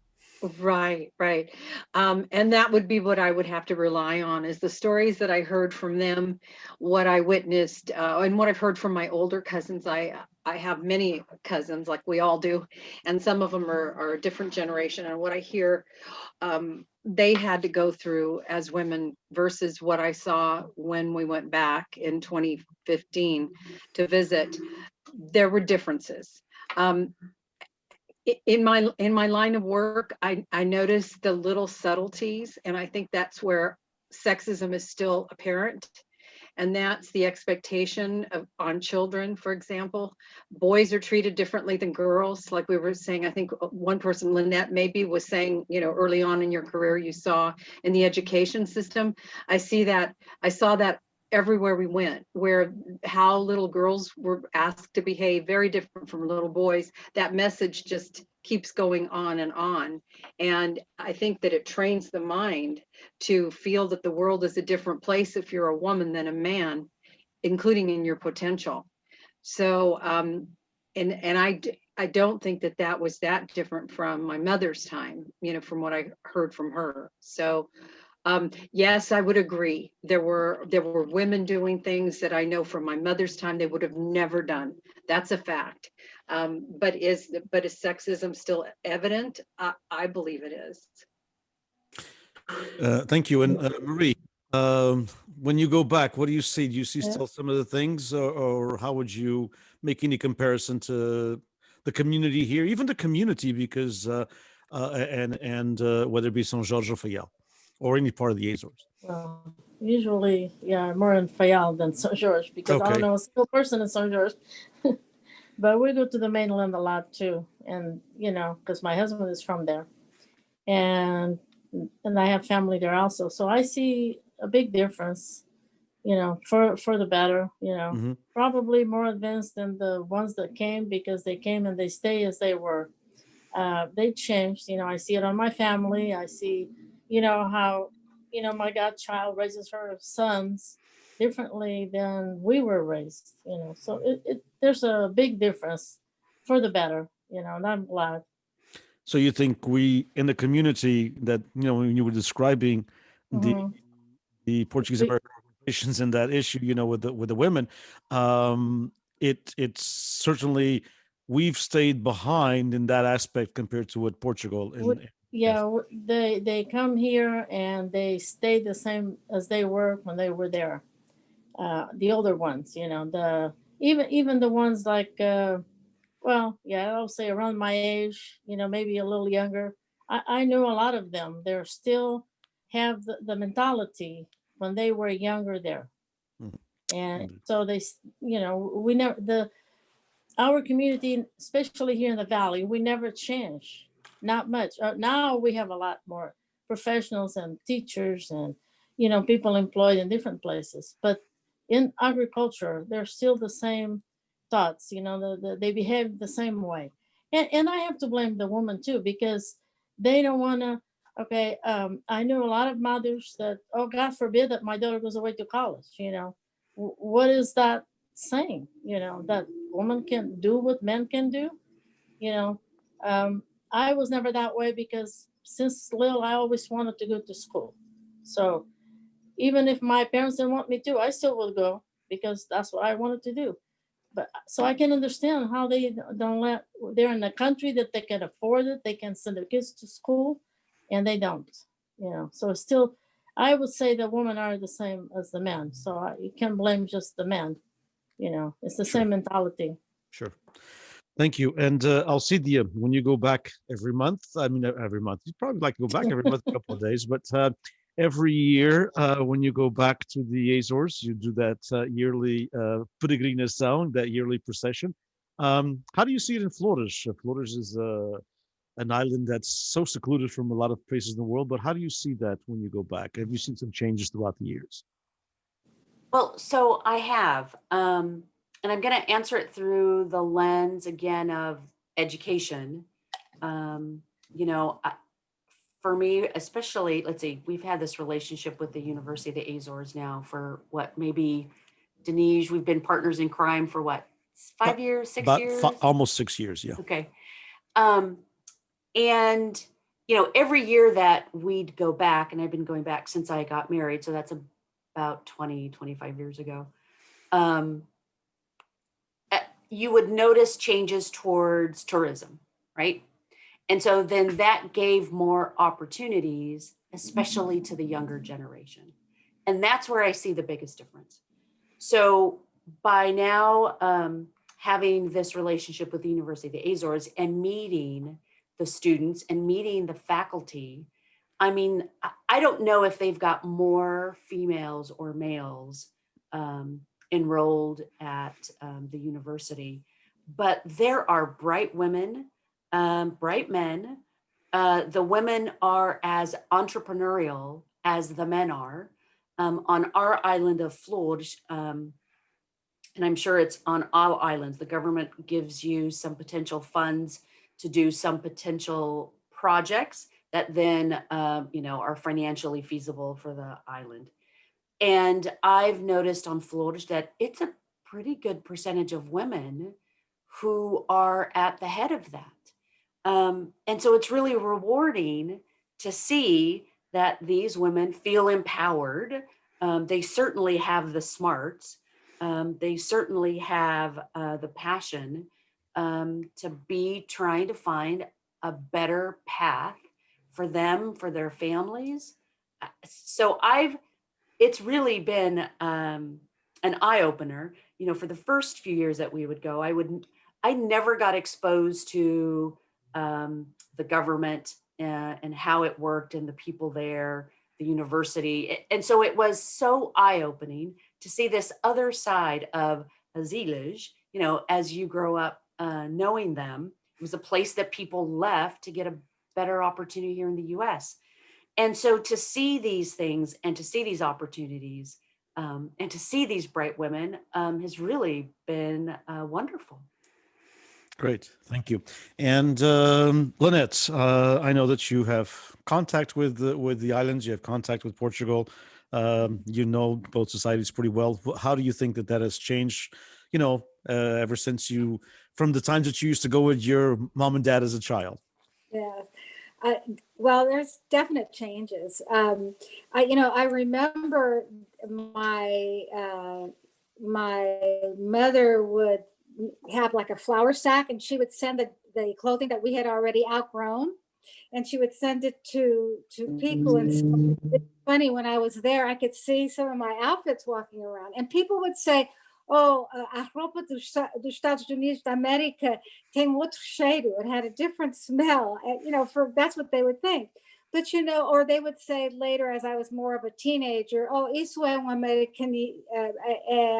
Right, right. And that would be what I would have to rely on is the stories that I heard from them, what I witnessed, and what I've heard from my older cousins. I have many cousins, like we all do, and some of them are a different generation. And what I hear they had to go through as women versus what I saw when we went back in 2015 to visit, there were differences. In my line of work, I noticed the little subtleties, and I think that's where sexism is still apparent. And that's the expectation on children, for example. Boys are treated differently than girls. Like we were saying, I think one person, Linette, maybe was saying, early on in your career, you saw in the education system. I saw that everywhere we went, where how little girls were asked to behave very different from little boys. That message just keeps going on and on. And I think that it trains the mind to feel that the world is a different place if you're a woman than a man, including in your potential. So, and I don't think that was that different from my mother's time, from what I heard from her. So, yes, I would agree. There were women doing things that I know from my mother's time they would have never done. That's a fact. But is sexism still evident? I believe it is. Thank you. And Marie, when you go back, what do you see? Do you see Yeah. still some of the things, or how would you make any comparison to the community here, even the community, because and whether it be São Jorge or Fayal, or any part of the Azores? Well, usually, yeah, more in Fayal than São Jorge because I don't Okay. know a single person in São Jorge. But we go to the mainland a lot too, and because my husband is from there, and I have family there also, so I see a big difference. For the better. Hmm. Probably more advanced than the ones that came because they came and they stay as they were. They changed. I see it on my family. I see, how my godchild raises her sons differently than we were raised. So there's a big difference for the better. And I'm glad. So you think we in the community that when you were describing the Mhm. Portuguese We, American organizations and that issue, with the women, it's certainly we've stayed behind in that aspect compared to what Portugal we, and yeah, yes. they come here and they stay the same as they were when they were there. The older ones, even the ones like well, yeah, I'll say around my age, maybe a little younger. I know a lot of them. They're still have the mentality when they were younger there. Mhm. And Indeed. so we never, our community, especially here in the Valley, we never change, not much. Now we have a lot more professionals and teachers and, people employed in different places. But in agriculture, they're still the same thoughts, they behave the same way. And I have to blame the woman too, because they don't want to. Okay, I know a lot of mothers that, oh, God forbid that my daughter goes away to college. What is that saying? That women can do what men can do. You know, I was never that way because since little I always wanted to go to school. So even if my parents didn't want me to, I still would go because that's what I wanted to do. But so I can understand how they don't let. They're in a country that they can afford it. They can send their kids to school, and they don't. So it's still, I would say the women are the same as the men. So you can't blame just the men. It's the Sure, same mentality. sure. Thank you. And Alcidia, when you go back every month, I mean, every month, you'd probably like to go back every month, a couple of days, but every year when you go back to the Azores, you do that yearly peregrinação, that yearly procession. How do you see it in Flores? Flores is an island that's so secluded from a lot of places in the world. But how do you see that when you go back? Have you seen some changes throughout the years? Well, so I have, and I'm going to answer it through the lens again of education. You know, for me, especially, let's see, we've had this relationship with the University of the Azores now for what, maybe, Denise, we've been partners in crime for what, 5 years, 6 About years? almost 6 years, yeah. Okay. And, you know, every year that we'd go back, and I've been going back since I got married, so that's about 20, 25 years ago, you would notice changes towards tourism, right? And so then that gave more opportunities, especially to the younger generation. And that's where I see the biggest difference. So by now having this relationship with the University of the Azores and meeting the students and meeting the faculty, I mean, I don't know if they've got more females or males enrolled at the university, but there are bright women, bright men. The women are as entrepreneurial as the men are. On our island of Flores, and I'm sure it's on all islands, the government gives you some potential funds to do some potential projects that then, you know, are financially feasible for the island. And I've noticed on Flores that it's a pretty good percentage of women who are at the head of that. And so it's really rewarding to see that these women feel empowered. They certainly have the smarts. They certainly have the passion to be trying to find a better path for them, for their families. So it's really been an eye-opener. You know, for the first few years that we would go, I never got exposed to the government and how it worked and the people there, the university. And so it was so eye-opening to see this other side of Aziles, you know, as you grow up knowing them. It was a place that people left to get a better opportunity here in the US. And so to see these things and to see these opportunities and to see these bright women has really been wonderful. Great, thank you. And Linette, I know that you have contact with the islands. You have contact with Portugal. You know both societies pretty well. How do you think that has changed? You know, ever since from the times that you used to go with your mom and dad as a child. Yeah. Well, there's definite changes. I remember my mother would have like a flour sack, and she would send the clothing that we had already outgrown, and she would send it to people. And so it's funny, when I was there, I could see some of my outfits walking around, and people would say, "Oh, a roupa dos Estados Unidos da América tem outro cheiro." It had a different smell. You know, that's what they would think. But, you know, or they would say later, as I was more of a teenager, "Oh, isso é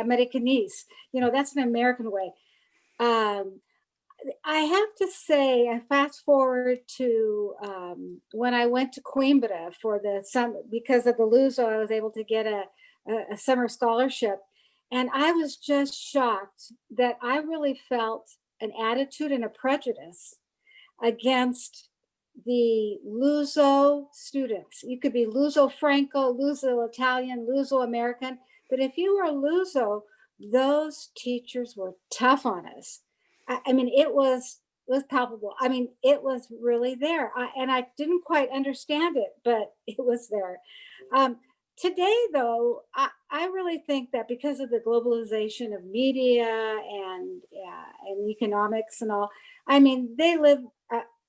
Americanese." You know, that's an American way. I have to say, I fast forward to when I went to Coimbra for the summer, because of the Luso, I was able to get a summer scholarship. And I was just shocked that I really felt an attitude and a prejudice against the Luso students. You could be Luso Franco, Luso Italian, Luso American, but if you were Luso, those teachers were tough on us. I mean, it was palpable. I mean, it was really there. And I didn't quite understand it, but it was there. Today, though, I really think that because of the globalization of media and economics and all, I mean, they live,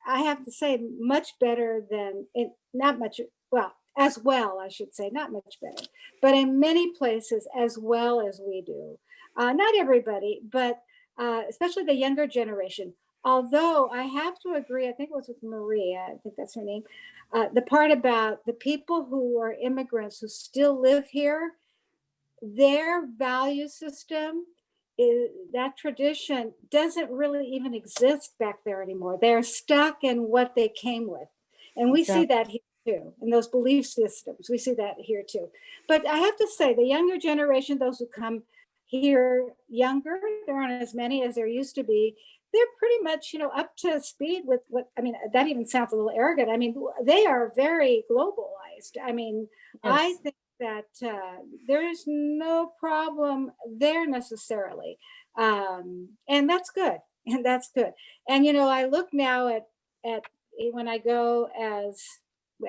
I have to say, much better than, not much, well, as well, I should say, not much better, but in many places as well as we do. Not everybody, but especially the younger generation. Although I have to agree, I think it was with Maria, I think that's her name, the part about the people who are immigrants who still live here, their value system that tradition doesn't really even exist back there anymore. They're stuck in what they came with. And we see that here too, in those belief systems. We see that here too. But I have to say, the younger generation, those who come here younger, there aren't as many as there used to be. They're pretty much, you know, up to speed with what, I mean, that even sounds a little arrogant. I mean, they are very globalized. I mean, I think that there's no problem there necessarily. And that's good. And that's good. And, you know, I look now at when I go as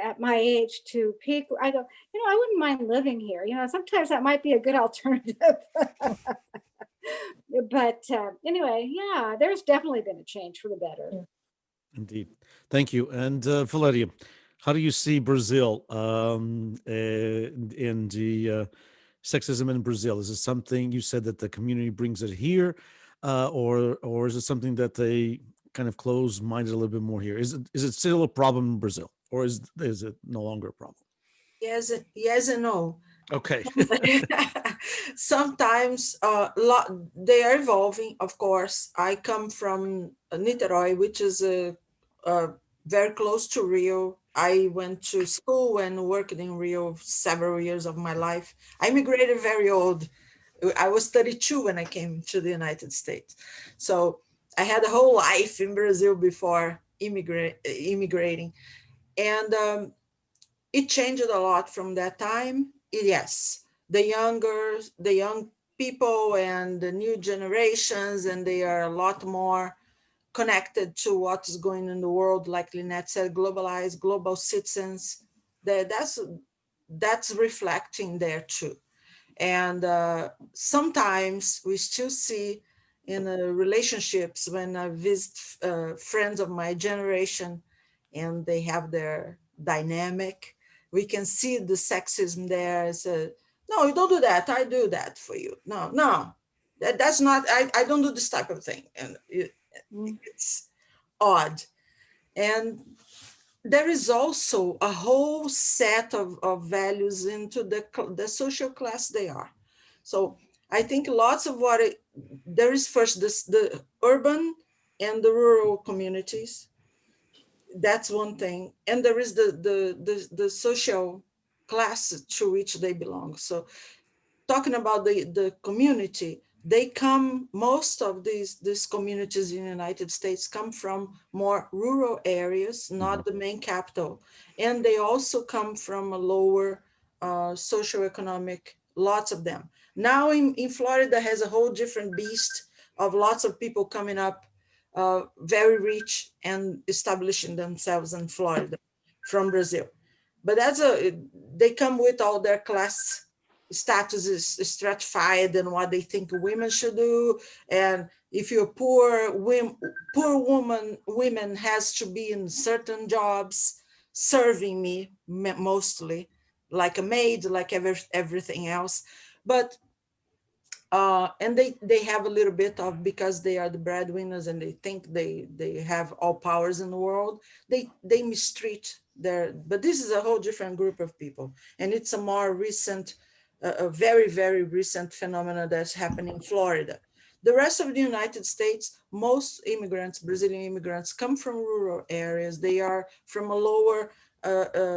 at my age to Peek, I go, you know, I wouldn't mind living here. You know, sometimes that might be a good alternative. But anyway, yeah, there's definitely been a change for the better. Indeed. Thank you. And Valeria, how do you see Brazil in the sexism in Brazil? Is it something you said that the community brings it here, or is it something that they kind of close-minded a little bit more here? Is it still a problem in Brazil, or is it no longer a problem? Yes and no. Okay. Sometimes they are evolving, of course. I come from Niterói, which is very close to Rio. I went to school and worked in Rio several years of my life. I immigrated very old. I was 32 when I came to the United States. So I had a whole life in Brazil before immigrating. And it changed a lot from that time. Yes, the young people and the new generations, and they are a lot more connected to what is going in the world, like Linette said, globalized, global citizens. That's reflecting there too. And sometimes we still see in relationships when I visit friends of my generation and they have their dynamic, we can see the sexism there. No, you don't do that. I do that for you. No, that's not, I don't do this type of thing. And it's odd. And there is also a whole set of values into the social class they are. So I think lots of there is first the urban and the rural communities. That's one thing. And there is the social class to which they belong. So talking about the community, most of these communities in the United States come from more rural areas, not the main capital. And they also come from a lower socioeconomic, lots of them. Now in Florida has a whole different beast of lots of people coming up, very rich and establishing themselves in Florida from Brazil. But they come with all their class status is stratified and what they think women should do. And if you're poor women has to be in certain jobs, serving me mostly, like a maid, like everything else. But and they have a little bit of, because they are the breadwinners and they think they have all powers in the world, they mistreat but this is a whole different group of people. And it's a more recent, a very, very recent phenomenon that's happening in Florida. The rest of the United States, most immigrants, Brazilian immigrants, come from rural areas. They are from a lower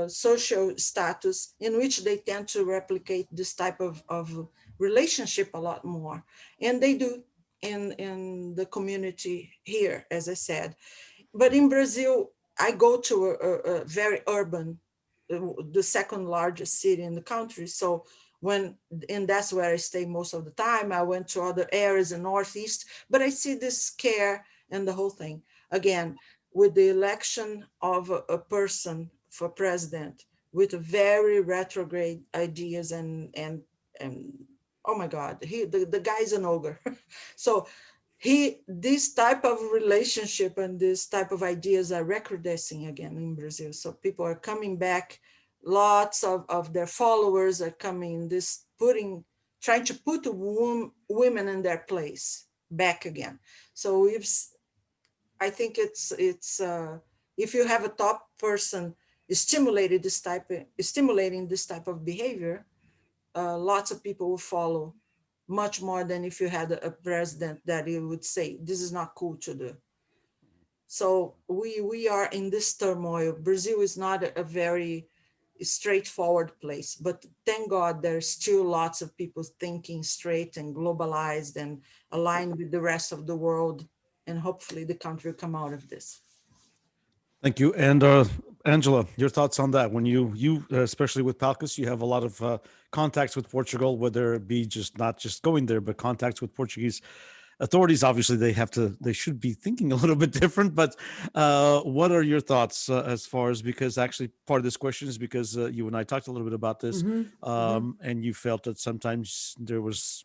social status in which they tend to replicate this type of relationship a lot more. And they do in the community here, as I said. But in Brazil, I go to a very urban, the second largest city in the country. So and that's where I stay most of the time. I went to other areas in Northeast, but I see this scare and the whole thing. Again, with the election of a person for president with very retrograde ideas and oh my God, the guy's an ogre. So this type of relationship and this type of ideas are recrudescing again in Brazil. So people are coming back. Lots of their followers are coming, trying to put women in their place back again. So I think it's if you have a top person stimulating this type of behavior, lots of people will follow much more than if you had a president that he would say, this is not cool to do. So we are in this turmoil. Brazil is not a very straightforward place, but thank God there's still lots of people thinking straight and globalized and aligned with the rest of the world. And hopefully the country will come out of this. Thank you. And Angela, your thoughts on that? When you especially with Palcus, you have a lot of contacts with Portugal, whether it be not just going there, but contacts with Portuguese authorities. Obviously, they should be thinking a little bit different. But what are your thoughts as far as, because actually part of this question is because you and I talked a little bit about this, and you felt that sometimes there was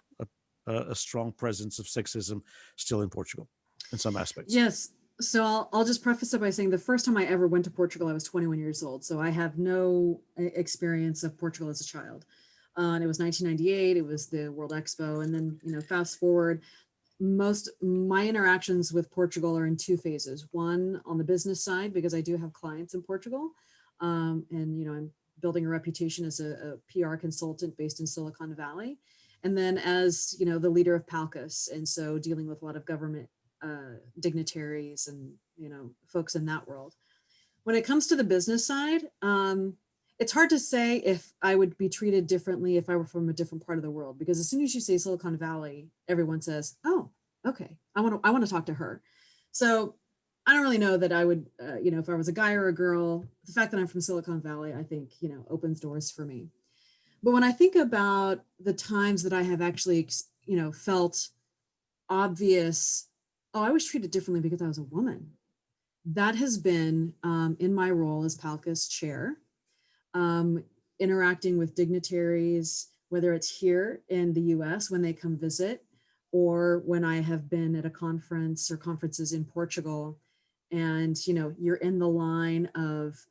a strong presence of sexism still in Portugal in some aspects. Yes. So I'll just preface it by saying the first time I ever went to Portugal, I was 21 years old. So I have no experience of Portugal as a child. And it was 1998. It was the World Expo. And then, fast forward, my interactions with Portugal are in two phases. One on the business side, because I do have clients in Portugal. And, I'm building a reputation as a PR consultant based in Silicon Valley. And then as, the leader of Palcus. And so dealing with a lot of government dignitaries and folks in that world. When it comes to the business side, it's hard to say if I would be treated differently if I were from a different part of the world, because as soon as you say Silicon Valley, everyone says, "Oh, okay, I want to talk to her." So I don't really know that I would, if I was a guy or a girl. The fact that I'm from Silicon Valley, I think opens doors for me. But when I think about the times that I have actually, felt obvious, oh, I was treated differently because I was a woman. That has been in my role as Palcus chair, interacting with dignitaries, whether it's here in the US when they come visit, or when I have been at a conference or conferences in Portugal, and you're in the line of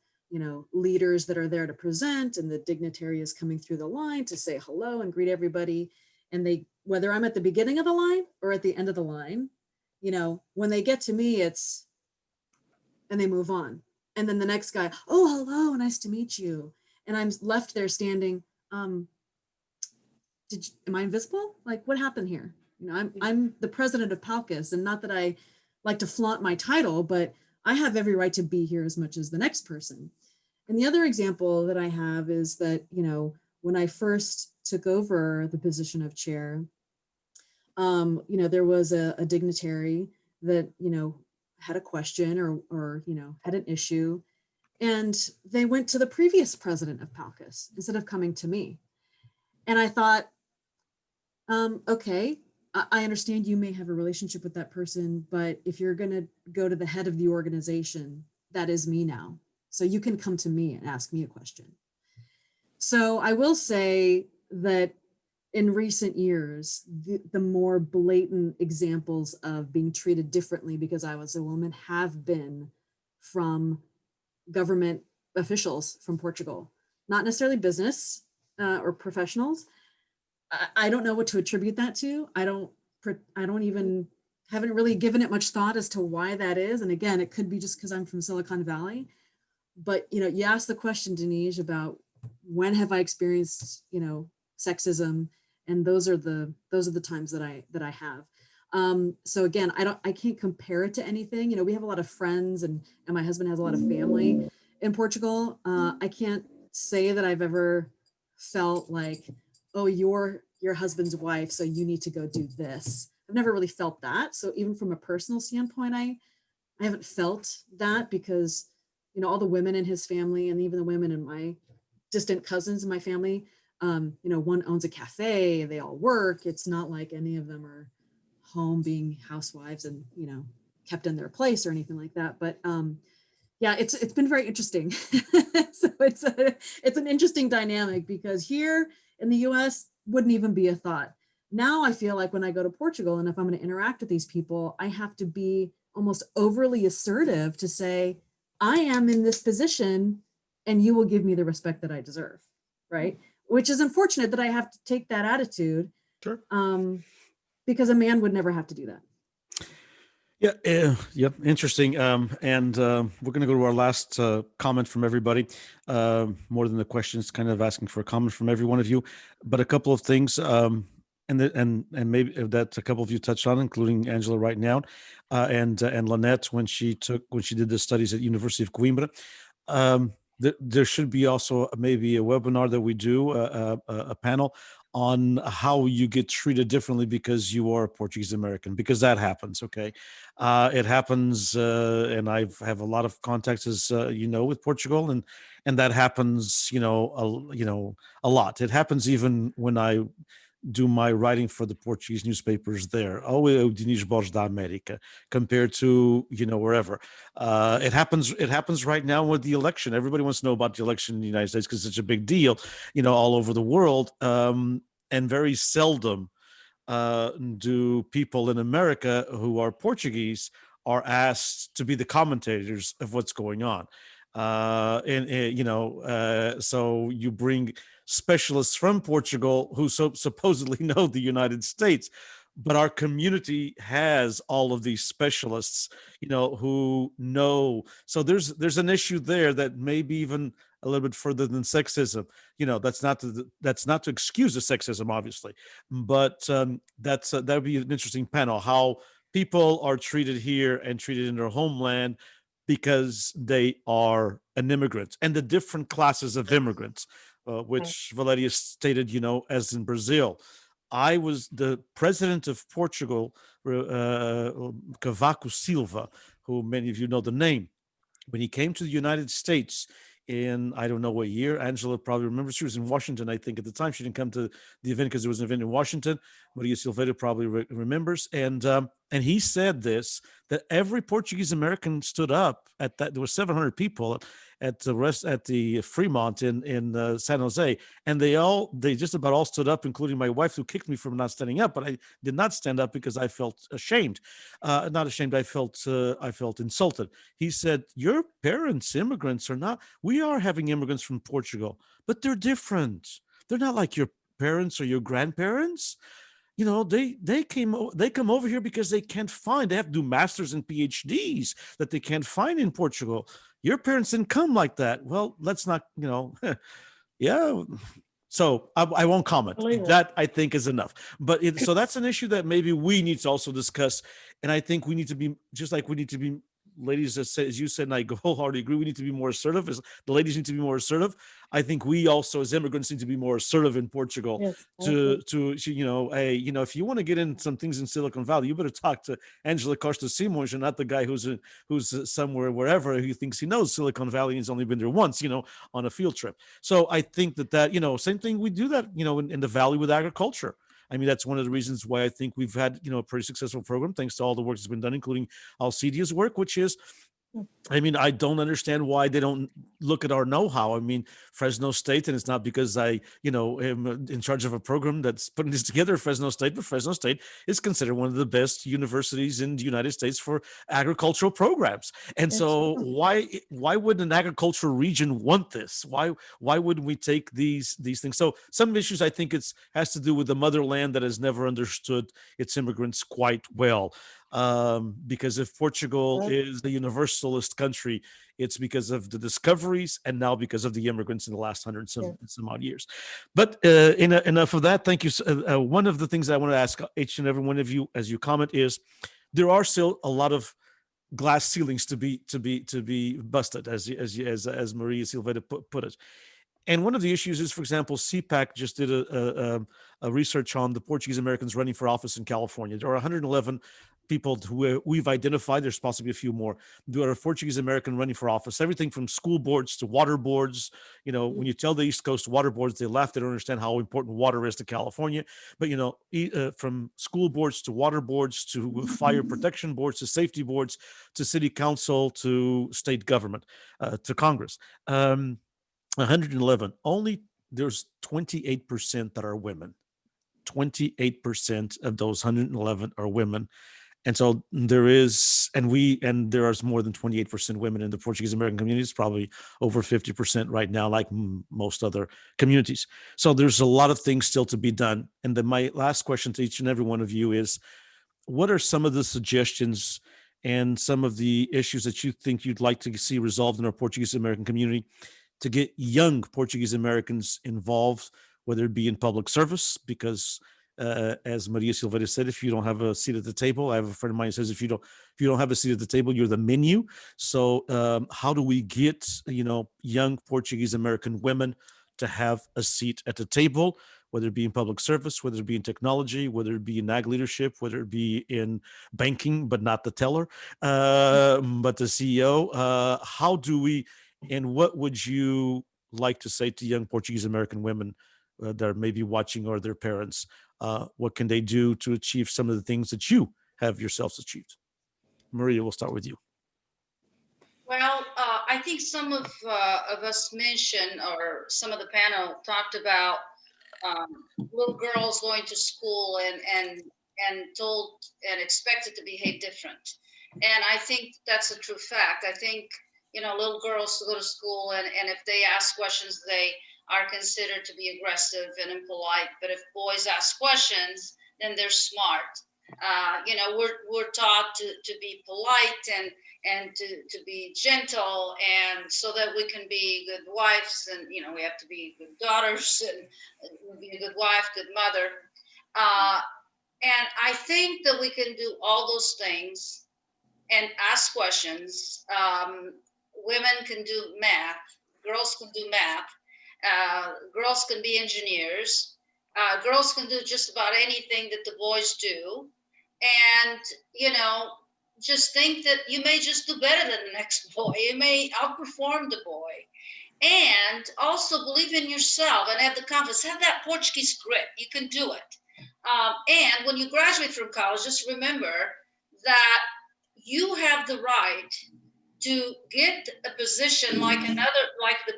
leaders that are there to present, and the dignitary is coming through the line to say hello and greet everybody. And they, whether I'm at the beginning of the line or at the end of the line, when they get to me, and they move on. And then the next guy, oh, hello, nice to meet you. And I'm left there standing, am I invisible? Like, what happened here? I'm the president of Palcus, and not that I like to flaunt my title, but I have every right to be here as much as the next person. And the other example that I have is that, when I first took over the position of chair, there was a dignitary that, had a question or had an issue, and they went to the previous president of Palcus instead of coming to me. And I thought, okay, I understand you may have a relationship with that person, but if you're going to go to the head of the organization, that is me now. So you can come to me and ask me a question. So I will say that in recent years, the more blatant examples of being treated differently because I was a woman have been from government officials from Portugal, not necessarily business or professionals. I don't know what to attribute that to. I haven't really given it much thought as to why that is. And again, it could be just because I'm from Silicon Valley. But you asked the question, Denise, about when have I experienced sexism, and those are the times that I have. So again, I can't compare it to anything. We have a lot of friends, and my husband has a lot of family in Portugal. I can't say that I've ever felt like, oh, you're your husband's wife, so you need to go do this. I've never really felt that. So even from a personal standpoint, I haven't felt that, because all the women in his family, and even the women in my distant cousins in my family, one owns a cafe, they all work. It's not like any of them are home being housewives and kept in their place or anything like that. But yeah, it's been very interesting. So it's an interesting dynamic, because here in the US wouldn't even be a thought. Now I feel like when I go to Portugal, and if I'm going to interact with these people, I have to be almost overly assertive to say, I am in this position and you will give me the respect that I deserve, right? Which is unfortunate that I have to take that attitude. Sure. Because a man would never have to do that. Yeah, yep, interesting. And we're going to go to our last comment from everybody. More than the questions, kind of asking for a comment from every one of you. But a couple of things. and maybe that a couple of you touched on, including Angela right now, and Linette when she did the studies at University of Coimbra. There should be also maybe a webinar that we do, a panel on how you get treated differently because you are Portuguese American, because that happens. Okay, it happens, and I have a lot of contacts, as with Portugal, and that happens, a lot. It happens even when I do my writing for the Portuguese newspapers there. Oh, Diniz Borges da America, compared to wherever. It happens right now with the election. Everybody wants to know about the election in the United States because it's such a big deal, all over the world. And very seldom do people in America who are Portuguese are asked to be the commentators of what's going on. So you bring specialists from Portugal who supposedly know the United States, but our community has all of these specialists, who know. So there's an issue there that maybe even a little bit further than sexism. That's not to excuse the sexism, obviously, but that would be an interesting panel, how people are treated here and treated in their homeland because they are an immigrant, and the different classes of immigrants, which Valeria stated, as in Brazil. I was the president of Portugal, Cavaco Silva, who many of you know the name. When he came to the United States in, I don't know what year, Angela probably remembers, she was in Washington, I think, at the time. She didn't come to the event because there was an event in Washington. Maria Silveira probably remembers. And he said this, that every Portuguese American stood up at that. There were 700 people at the Fremont in San Jose, and they just about all stood up, including my wife, who kicked me for not standing up. But I did not stand up because I felt ashamed. Not ashamed. I felt insulted. He said, "Your parents, immigrants, are not. We are having immigrants from Portugal, but they're different. They're not like your parents or your grandparents." They come over here because they have to do masters and PhDs that they can't find in Portugal. Your parents didn't come like that. Well, let's not, yeah. So I won't comment. That, I think, is enough. But so that's an issue that maybe we need to also discuss. And I think we need to be, just like we need to be, ladies, as you said, and I wholeheartedly agree, we need to be more assertive. As the ladies need to be more assertive. I think we also, as immigrants, need to be more assertive in Portugal. Yes, if you want to get in some things in Silicon Valley, you better talk to Angela Costa Simoes, and not the guy who's somewhere, wherever, who thinks he knows Silicon Valley and he's only been there once, on a field trip. So I think that same thing, we do that, in the Valley with agriculture. I mean, that's one of the reasons why I think we've had, a pretty successful program, thanks to all the work that's been done, including Alcidia's work, which is, I mean, I don't understand why they don't look at our know-how. I mean, Fresno State, and it's not because I, am in charge of a program that's putting this together, Fresno State, but Fresno State is considered one of the best universities in the United States for agricultural programs. And so why would an agricultural region want this? Why wouldn't we take these things? So some issues, I think has to do with the motherland that has never understood its immigrants quite well. Because if Portugal is a universalist country, it's because of the discoveries, and now because of the immigrants in the last 100 some odd years. But enough of that. Thank you. One of the things I want to ask each and every one of you as you comment is, there are still a lot of glass ceilings to be busted, as Maria Silveira put it. And one of the issues is, for example, CPAC just did a research on the Portuguese Americans running for office in California. There are 111 people who we've identified. There's possibly a few more. There are Portuguese American running for office, everything from school boards to water boards. When you tell the East Coast water boards, they laugh. They don't understand how important water is to California. But, from school boards to water boards to fire protection boards to safety boards to city council to state government to Congress. 111. Only there's 28% that are women. 28% of those 111 are women. And so there is, and there are more than 28% women in the Portuguese American communities, probably over 50% right now, like most other communities. So there's a lot of things still to be done. And then my last question to each and every one of you is, what are some of the suggestions and some of the issues that you think you'd like to see resolved in our Portuguese American community to get young Portuguese Americans involved, whether it be in public service, because as Maria Silveira said, if you don't have a seat at the table, I have a friend of mine who says, if you don't have a seat at the table, you're the menu. So how do we get, young Portuguese American women to have a seat at the table, whether it be in public service, whether it be in technology, whether it be in ag leadership, whether it be in banking, but not the teller, but the CEO? How do we, and what would you like to say to young Portuguese American women that are maybe watching, or their parents? What can they do to achieve some of the things that you have yourselves achieved? Maria, we'll start with you. Well, I think some of us mentioned, or some of the panel talked about little girls going to school and told and expected to behave different. And I think that's a true fact. I think, little girls go to school and if they ask questions, they are considered to be aggressive and impolite. But if boys ask questions, then they're smart. We're taught to be polite and to be gentle, and so that we can be good wives, and we have to be good daughters and be a good wife, good mother. And I think that we can do all those things and ask questions. Women can do math, girls can do math, girls can be engineers, girls can do just about anything that the boys do. And, just think that you may just do better than the next boy. You may outperform the boy. And also believe in yourself and have the confidence, have that Portuguese grit. You can do it. And when you graduate from college, just remember that you have the right to get a position like the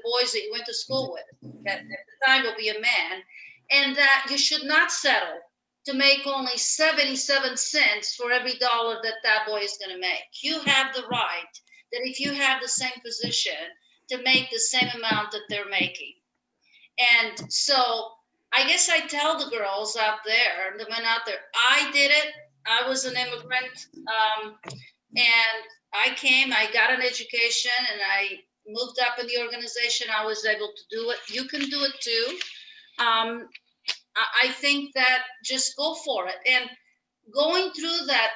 boys that you went to school with, that at the time will be a man, and that you should not settle to make only 77 cents for every dollar that boy is going to make. You have the right that if you have the same position, to make the same amount that they're making. And so I guess I tell the girls out there, the men out there, I did it. I was an immigrant, and I got an education, and I moved up in the organization. I was able to do it. You can do it too. I think that just go for it. And going through that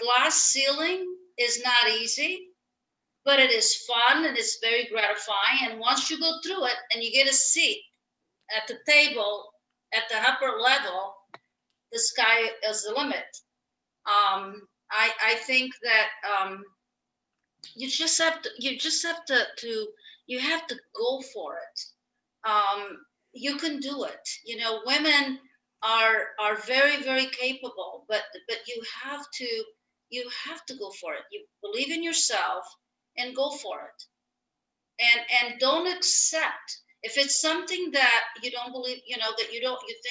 glass ceiling is not easy, but it is fun and it's very gratifying. And once you go through it and you get a seat at the table at the upper level, the sky is the limit. I think that you have to go for it. You can do it. Women are very, very capable, but you have to go for it. You believe in yourself and go for it. And don't accept if it's something that you don't believe, you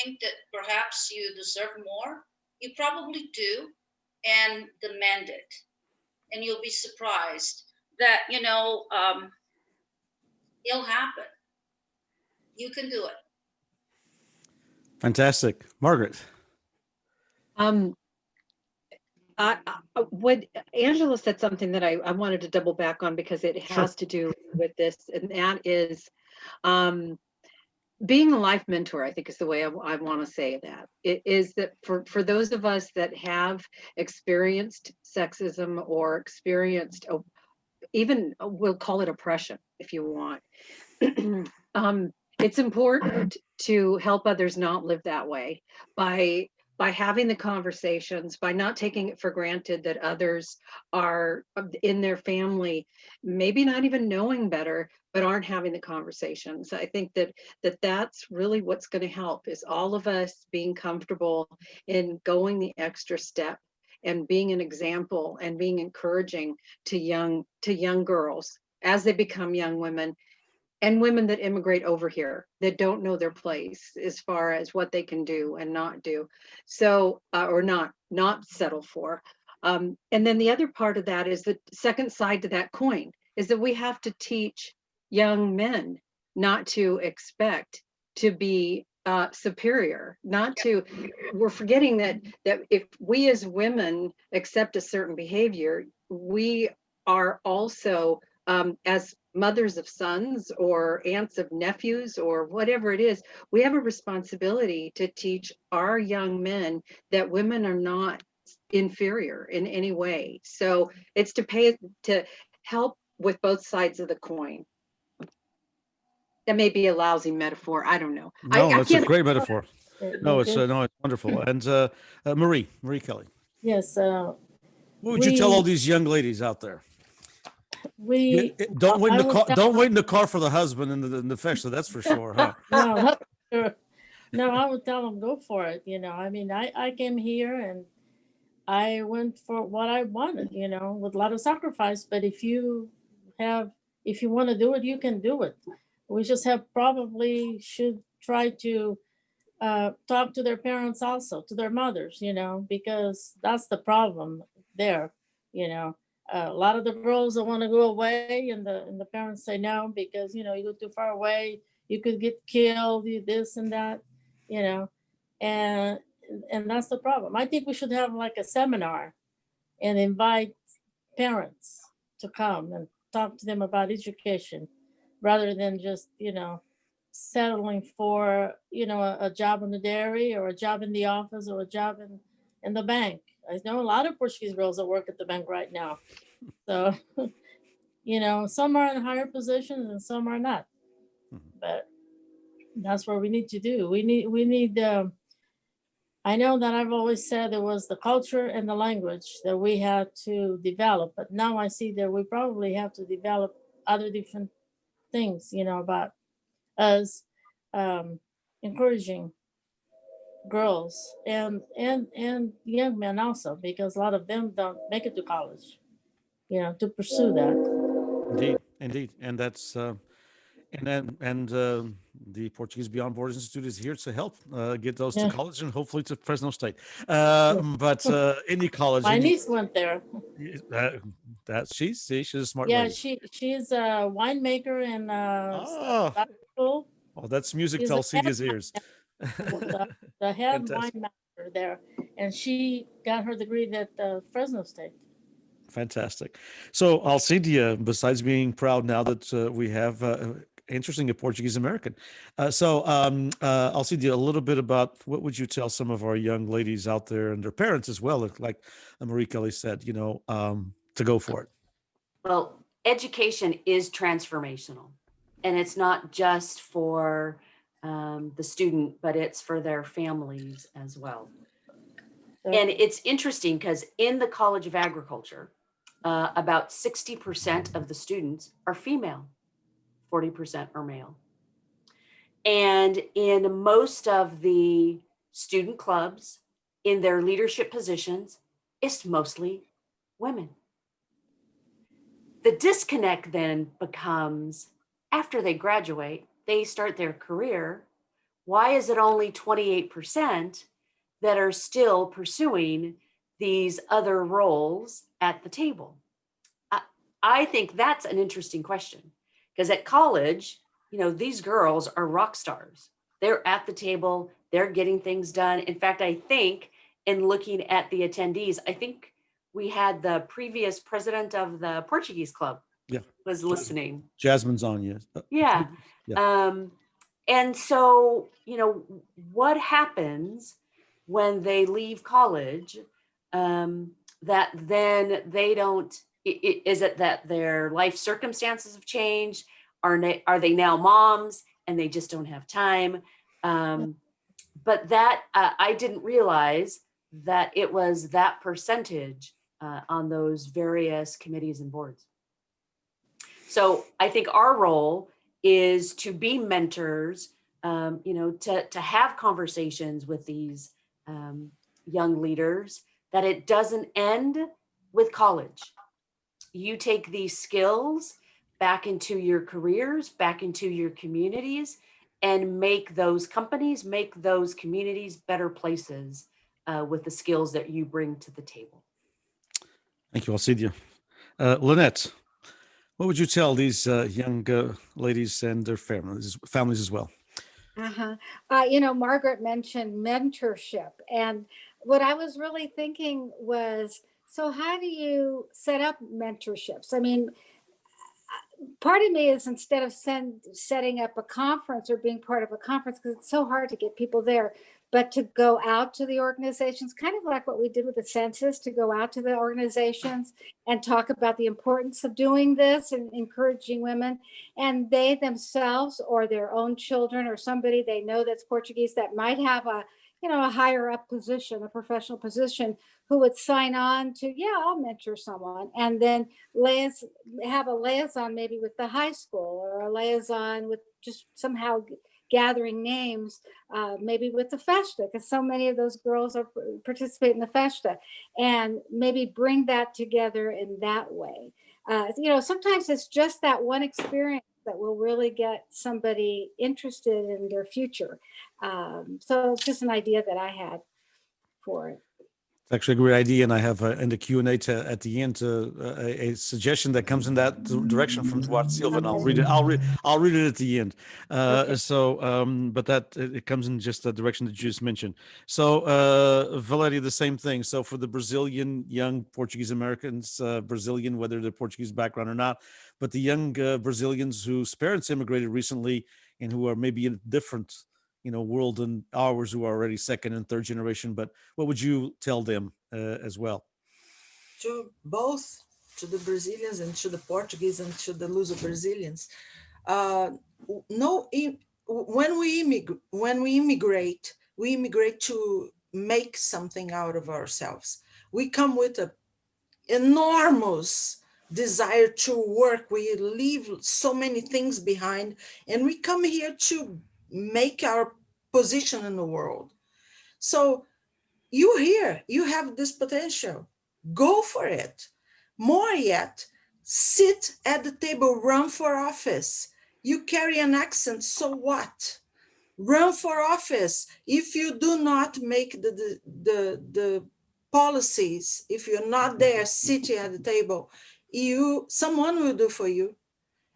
think that perhaps you deserve more. You probably do, and demand it. And you'll be surprised that it'll happen. You can do it. Fantastic. Margaret. What Angela said something that I wanted to double back on, because it has to do with this, and that is being a life mentor. I think is the way I want to say that. It is that for those of us that have experienced sexism or experienced, even we'll call it oppression if you want, it's important to help others not live that way by having the conversations, by not taking it for granted that others are in their family, maybe not even knowing better, but aren't having the conversations. I think that's really what's going to help, is all of us being comfortable in going the extra step and being an example and being encouraging to young girls as they become young women, and women that immigrate over here that don't know their place as far as what they can do and not do. So, or not settle for. And then the other part of that is the second side to that coin, is that we have to teach young men not to expect to be superior, we're forgetting that if we as women accept a certain behavior, we are also, as mothers of sons or aunts of nephews or whatever it is, we have a responsibility to teach our young men that women are not inferior in any way. So it's to help with both sides of the coin. That may be a lousy metaphor. I don't know. No, I that's a can't. great metaphor. No, it's Okay. no, it's wonderful. And Marie Kelly, Yes, what would you tell all these young ladies out there? Don't wait in I the would car. tell Don't wait in the car for the husband in the festa. That's for sure, huh? no, that's sure. No, I would tell them go for it. I mean, I came here and I went for what I wanted, with a lot of sacrifice. But if you want to do it, you can do it. We just probably should try to talk to their parents also, to their mothers, because that's the problem there. A lot of the girls that want to go away, and the parents say no because you go too far away, you could get killed, this and that, and that's the problem. I think we should have like a seminar and invite parents to come and talk to them about education rather than just settling for a job in the dairy or a job in the office or a job in the bank. I know a lot of Portuguese girls that work at the bank right now. So some are in higher positions and some are not. But that's what we need to do. We need I know that I've always said it was the culture and the language that we had to develop, but now I see that we probably have to develop other different things, about us encouraging girls and young men also, because a lot of them don't make it to college, to pursue that. Indeed, and that's the Portuguese Beyond Borders Institute is here to help get those to Yeah. college and hopefully to Fresno State. Yeah. But any college, My niece went there. she's a smart Yeah, lady. she's a winemaker and Oh, school. that's music She's to the Alcidia's ears. the head Fantastic. winemaker there, and she got her degree at Fresno State. Fantastic. So Alcidia, besides being proud now that we have interesting a Portuguese American. Alcidia, a little bit about what would you tell some of our young ladies out there and their parents as well, like Marie Kelly said, to go for it. Well, education is transformational, and it's not just for the student, but it's for their families as well. And it's interesting because in the College of Agriculture, about 60% of the students are female, 40% are male. And in most of the student clubs, in their leadership positions, it's mostly women. The disconnect then becomes, after they graduate, they start their career, why is it only 28% that are still pursuing these other roles at the table? I think that's an interesting question, because at college, these girls are rock stars. They're at the table, they're getting things done. In fact, I think in looking at the attendees, I think we had the previous president of the Portuguese Club was listening. Jasmine's on, yes. Yeah. And so, what happens when they leave college that then they don't, is it that their life circumstances have changed? Are they now moms and they just don't have time? But that I didn't realize that it was that percentage on those various committees and boards. So I think our role is to be mentors, to have conversations with these young leaders, that it doesn't end with college. You take these skills back into your careers, back into your communities, and make those companies, make those communities better places with the skills that you bring to the table. Thank you, Alcidia. Linette, what would you tell these young ladies and their families as well? Margaret mentioned mentorship, and what I was really thinking was, so how do you set up mentorships? I mean, part of me is, instead of setting up a conference or being part of a conference, because it's so hard to get people there, but to go out to the organizations, kind of like what we did with the census, to go out to the organizations and talk about the importance of doing this and encouraging women, and they themselves or their own children or somebody they know that's Portuguese that might have a, you know, a higher up position, a professional position, who would sign on to, yeah, I'll mentor someone, and then have a liaison maybe with the high school, or a liaison with just somehow gathering names, maybe with the festa, because so many of those girls are participate in the festa, and maybe bring that together in that way. You know, sometimes it's just that one experience that will really get somebody interested in their future. So it's just an idea that I had for it. It's actually a great idea, and I have in the Q&A at the end a suggestion that comes in that direction from Duarte Silva, and I'll read it. I'll read it at the end. Okay. But that it comes in just the direction that you just mentioned. So, Valeria, the same thing. So for the Brazilian young Portuguese Americans, Brazilian, whether they're Portuguese background or not, but the young Brazilians whose parents immigrated recently and who are maybe in a different, you know, world than ours, who are already second and third generation, but what would you tell them as well? To both, to the Brazilians and to the Portuguese and to the Luso-Brazilians, when we immigrate to make something out of ourselves. We come with an enormous desire to work. We leave so many things behind, and we come here to make our position in the world. So you have this potential, go for it. More yet, sit at the table, run for office. You carry an accent, so what? Run for office. If you do not make the policies, if you're not there sitting at the table, someone will do for you.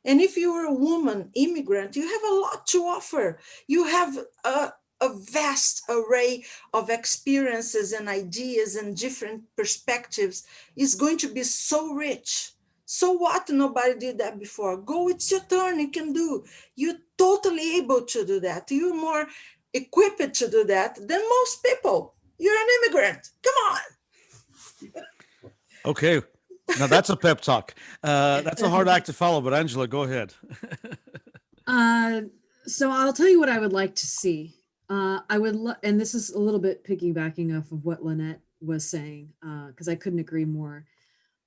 And if you're a woman immigrant, you have a lot to offer. You have a vast array of experiences and ideas and different perspectives. Is going to be so rich. So what? Nobody did that before. Go, it's your turn, you can do. You're totally able to do that. You're more equipped to do that than most people. You're an immigrant, come on. Okay, now that's a pep talk. That's a hard act to follow, but Angela, go ahead. So I'll tell you what I would like to see. I would, and this is a little bit piggybacking off of what Linette was saying, because I couldn't agree more.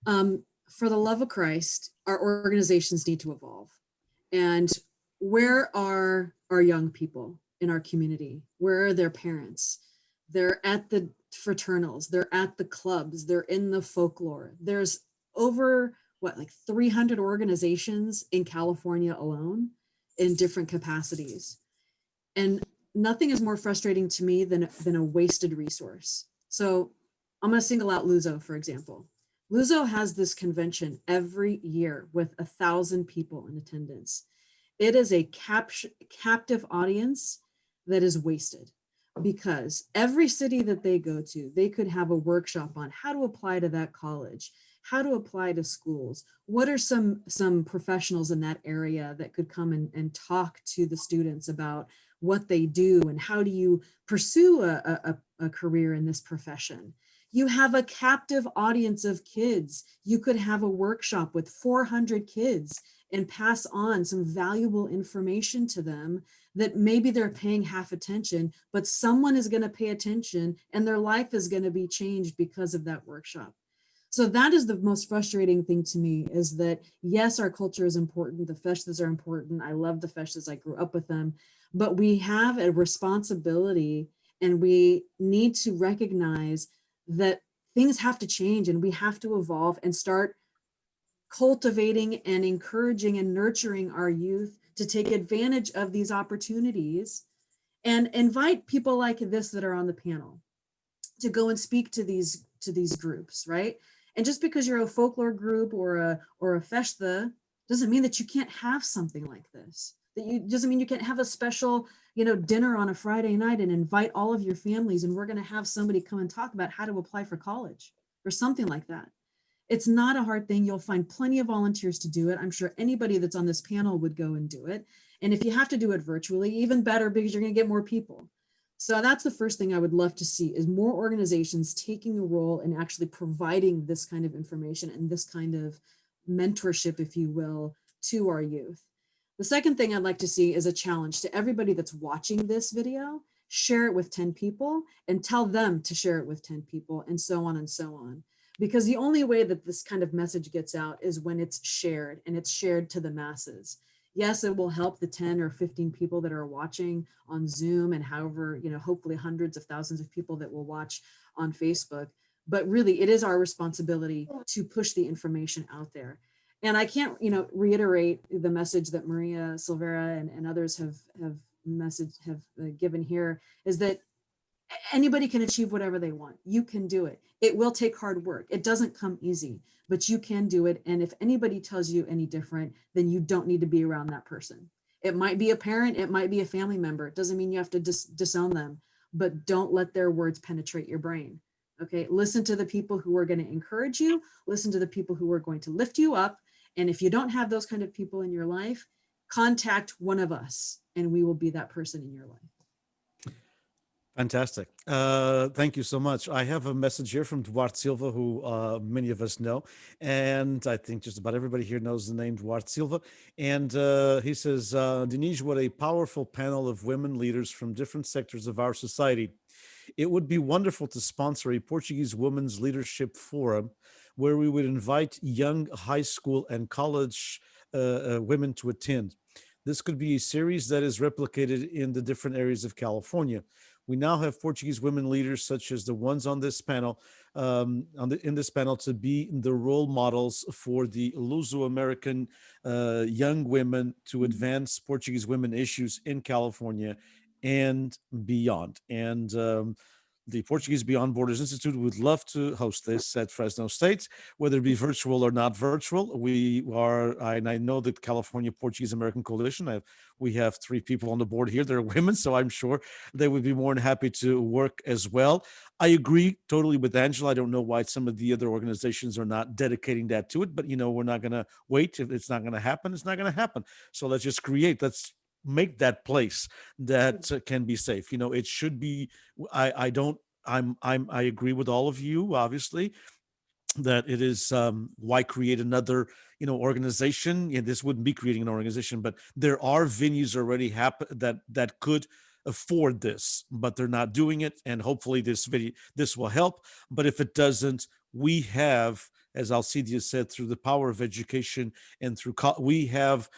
For the love of Christ, our organizations need to evolve. And where are our young people in our community? Where are their parents? They're at the fraternals, they're at the clubs, they're in the folklore. There's over, like 300 organizations in California alone in different capacities. And nothing is more frustrating to me than a wasted resource. So I'm going to single out Luso, for example. Luso has this convention every year with 1,000 people in attendance. It is a captive audience that is wasted, because every city that they go to, they could have a workshop on how to apply to that college, how to apply to schools. What are some professionals in that area that could come and talk to the students about what they do and how do you pursue a career in this profession? You have a captive audience of kids. You could have a workshop with 400 kids and pass on some valuable information to them that maybe they're paying half attention, but someone is going to pay attention and their life is going to be changed because of that workshop. So that is the most frustrating thing to me, is that yes, our culture is important. The festas are important. I love the festas. I grew up with them, but we have a responsibility, and we need to recognize that things have to change and we have to evolve and start cultivating and encouraging and nurturing our youth to take advantage of these opportunities, and invite people like this that are on the panel to go and speak to these groups, right? And just because you're a folklore group or a festa doesn't mean that you can't have something like this. Doesn't mean you can't have a special, dinner on a Friday night and invite all of your families, and we're going to have somebody come and talk about how to apply for college or something like that. It's not a hard thing. You'll find plenty of volunteers to do it. I'm sure anybody that's on this panel would go and do it. And if you have to do it virtually, even better, because you're going to get more people. So that's the first thing I would love to see, is more organizations taking a role in actually providing this kind of information and this kind of mentorship, if you will, to our youth. The second thing I'd like to see is a challenge to everybody that's watching this video. Share it with 10 people and tell them to share it with 10 people, and so on and so on. Because the only way that this kind of message gets out is when it's shared, and it's shared to the masses. Yes, it will help the 10 or 15 people that are watching on Zoom, and however, hopefully hundreds of thousands of people that will watch on Facebook. But really, it is our responsibility to push the information out there. And I can't, reiterate the message that Maria Silvera and others have given here, is that anybody can achieve whatever they want. You can do it. It will take hard work. It doesn't come easy, but you can do it. And if anybody tells you any different, then you don't need to be around that person. It might be a parent, it might be a family member. It doesn't mean you have to disown them, but don't let their words penetrate your brain. Okay, listen to the people who are going to encourage you, listen to the people who are going to lift you up. And if you don't have those kind of people in your life, contact one of us and we will be that person in your life. Fantastic. Thank you so much. I have a message here from Duarte Silva, who many of us know. And I think just about everybody here knows the name Duarte Silva. And he says, Denise, what a powerful panel of women leaders from different sectors of our society. It would be wonderful to sponsor a Portuguese Women's Leadership Forum where we would invite young high school and college women to attend. This could be a series that is replicated in the different areas of California. We now have Portuguese women leaders such as the ones on this panel, in this panel, to be the role models for the Luso-American young women to advance Portuguese women issues in California and beyond. And the Portuguese Beyond Borders Institute would love to host this at Fresno State, whether it be virtual or not virtual. We are, and I know that California Portuguese-American Coalition, we have 3 people on the board here that are women, so I'm sure they would be more than happy to work as well. I agree totally with Angela. I don't know why some of the other organizations are not dedicating that to it, but we're not going to wait. If it's not going to happen, it's not going to happen. So let's just let's make that place that can be safe. It should be, I agree with all of you, obviously, that it is, why create another, organization? And this wouldn't be creating an organization, but there are venues already that could afford this, but they're not doing it. And hopefully this will help. But if it doesn't, we have, as Alcidia said, through the power of education and through, we have,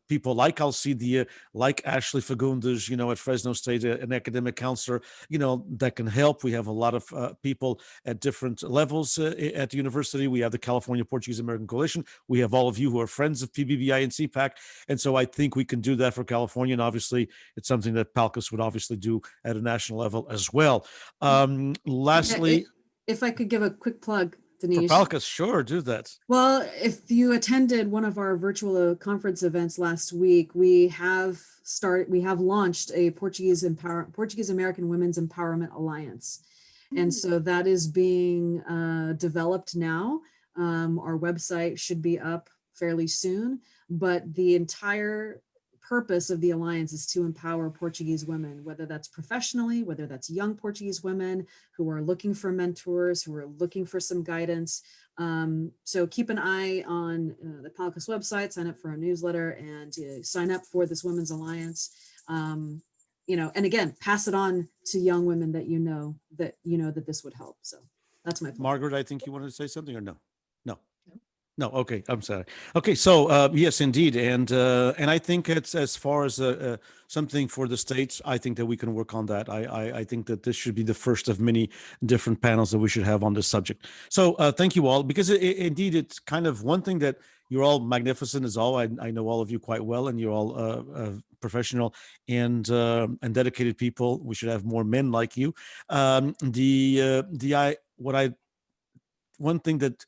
people like Alcidia, like Ashley Fagundes, at Fresno State, an academic counselor, that can help. We have a lot of people at different levels at the university. We have the California Portuguese-American Coalition. We have all of you who are friends of PBBI and CPAC. And so I think we can do that for California. And obviously, it's something that PALCUS would obviously do at a national level as well. Lastly, if I could give a quick plug, Denise. For PALCUS, sure, do that. Well, if you attended one of our virtual conference events last week, we have launched a Portuguese-American Women's Empowerment Alliance. And so that is being developed now. Our website should be up fairly soon, but the entire purpose of the alliance is to empower Portuguese women, whether that's professionally, whether that's young Portuguese women who are looking for mentors, who are looking for some guidance. So keep an eye on the PALCUS website, sign up for our newsletter, and sign up for this Women's Alliance. And again, pass it on to young women that that this would help. So that's my point. Margaret, I think you wanted to say something, or no? No. Okay. I'm sorry. Okay. So yes, indeed. And I think it's, as far as something for the states, I think that we can work on that. I think that this should be the first of many different panels that we should have on this subject. So thank you all, because indeed, it's kind of one thing that you're all magnificent as all. I know all of you quite well, and you're all professional and dedicated people. We should have more men like you. One thing that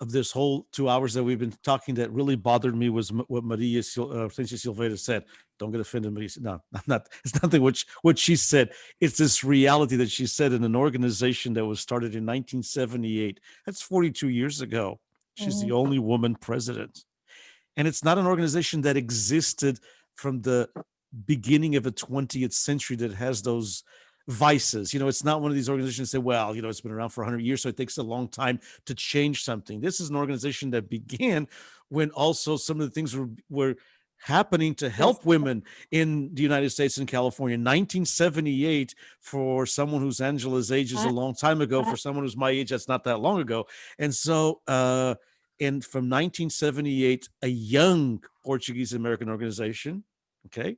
of this whole 2 hours that we've been talking that really bothered me was what Maria Francia Silveira said. Don't get offended, Maria. No, I'm not. It's nothing what she said. It's this reality that she said in an organization that was started in 1978. That's 42 years ago. She's the only woman president. And it's not an organization that existed from the beginning of the 20th century that has those vices. It's not one of these organizations that say, well, it's been around for 100 years, so it takes a long time to change something. This is an organization that began when also some of the things were happening to help women in the United States and California. 1978, for someone who's Angela's age, is a long time ago. For someone who's my age, that's not that long ago. And so, and from 1978, a young Portuguese-American organization, okay,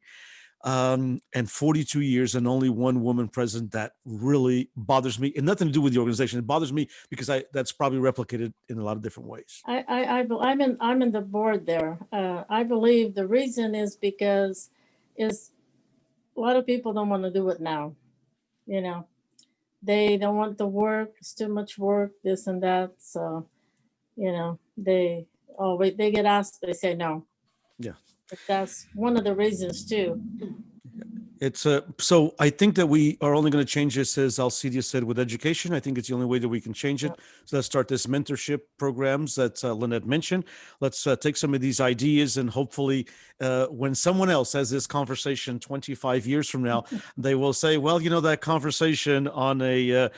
and 42 years and only one woman president, that really bothers me, and nothing to do with the organization. It bothers me because that's probably replicated in a lot of different ways. I'm in the board there. I believe the reason is because a lot of people don't want to do it now. They don't want the work. It's too much work, this and that. So, they get asked, they say no. Yeah. But that's one of the reasons too. It's so I think that we are only going to change this, as Alcidia said, with education. I think it's the only way that we can change it. So let's start this mentorship programs that Linette mentioned. Let's take some of these ideas, and hopefully when someone else has this conversation 25 years from now, they will say, well, that conversation on a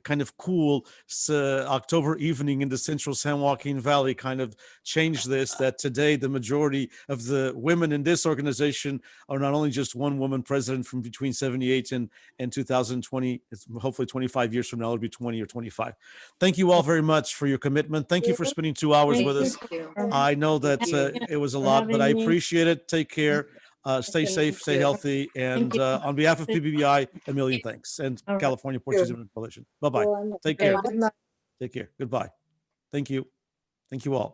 kind of cool October evening in the central San Joaquin Valley kind of changed this, that today the majority of the women in this organization are not only just one woman president from between 78 and 2020. It's hopefully 25 years from now, it'll be 20 or 25. Thank you all very much for your commitment. Thank you for spending 2 hours with us. I know that it was a lot, but I appreciate it. Take care. Stay safe, stay healthy. And on behalf of PBBI, a million thanks. And California Portuguese-American Coalition. Bye-bye. Take care. Take care. Goodbye. Thank you. Thank you all.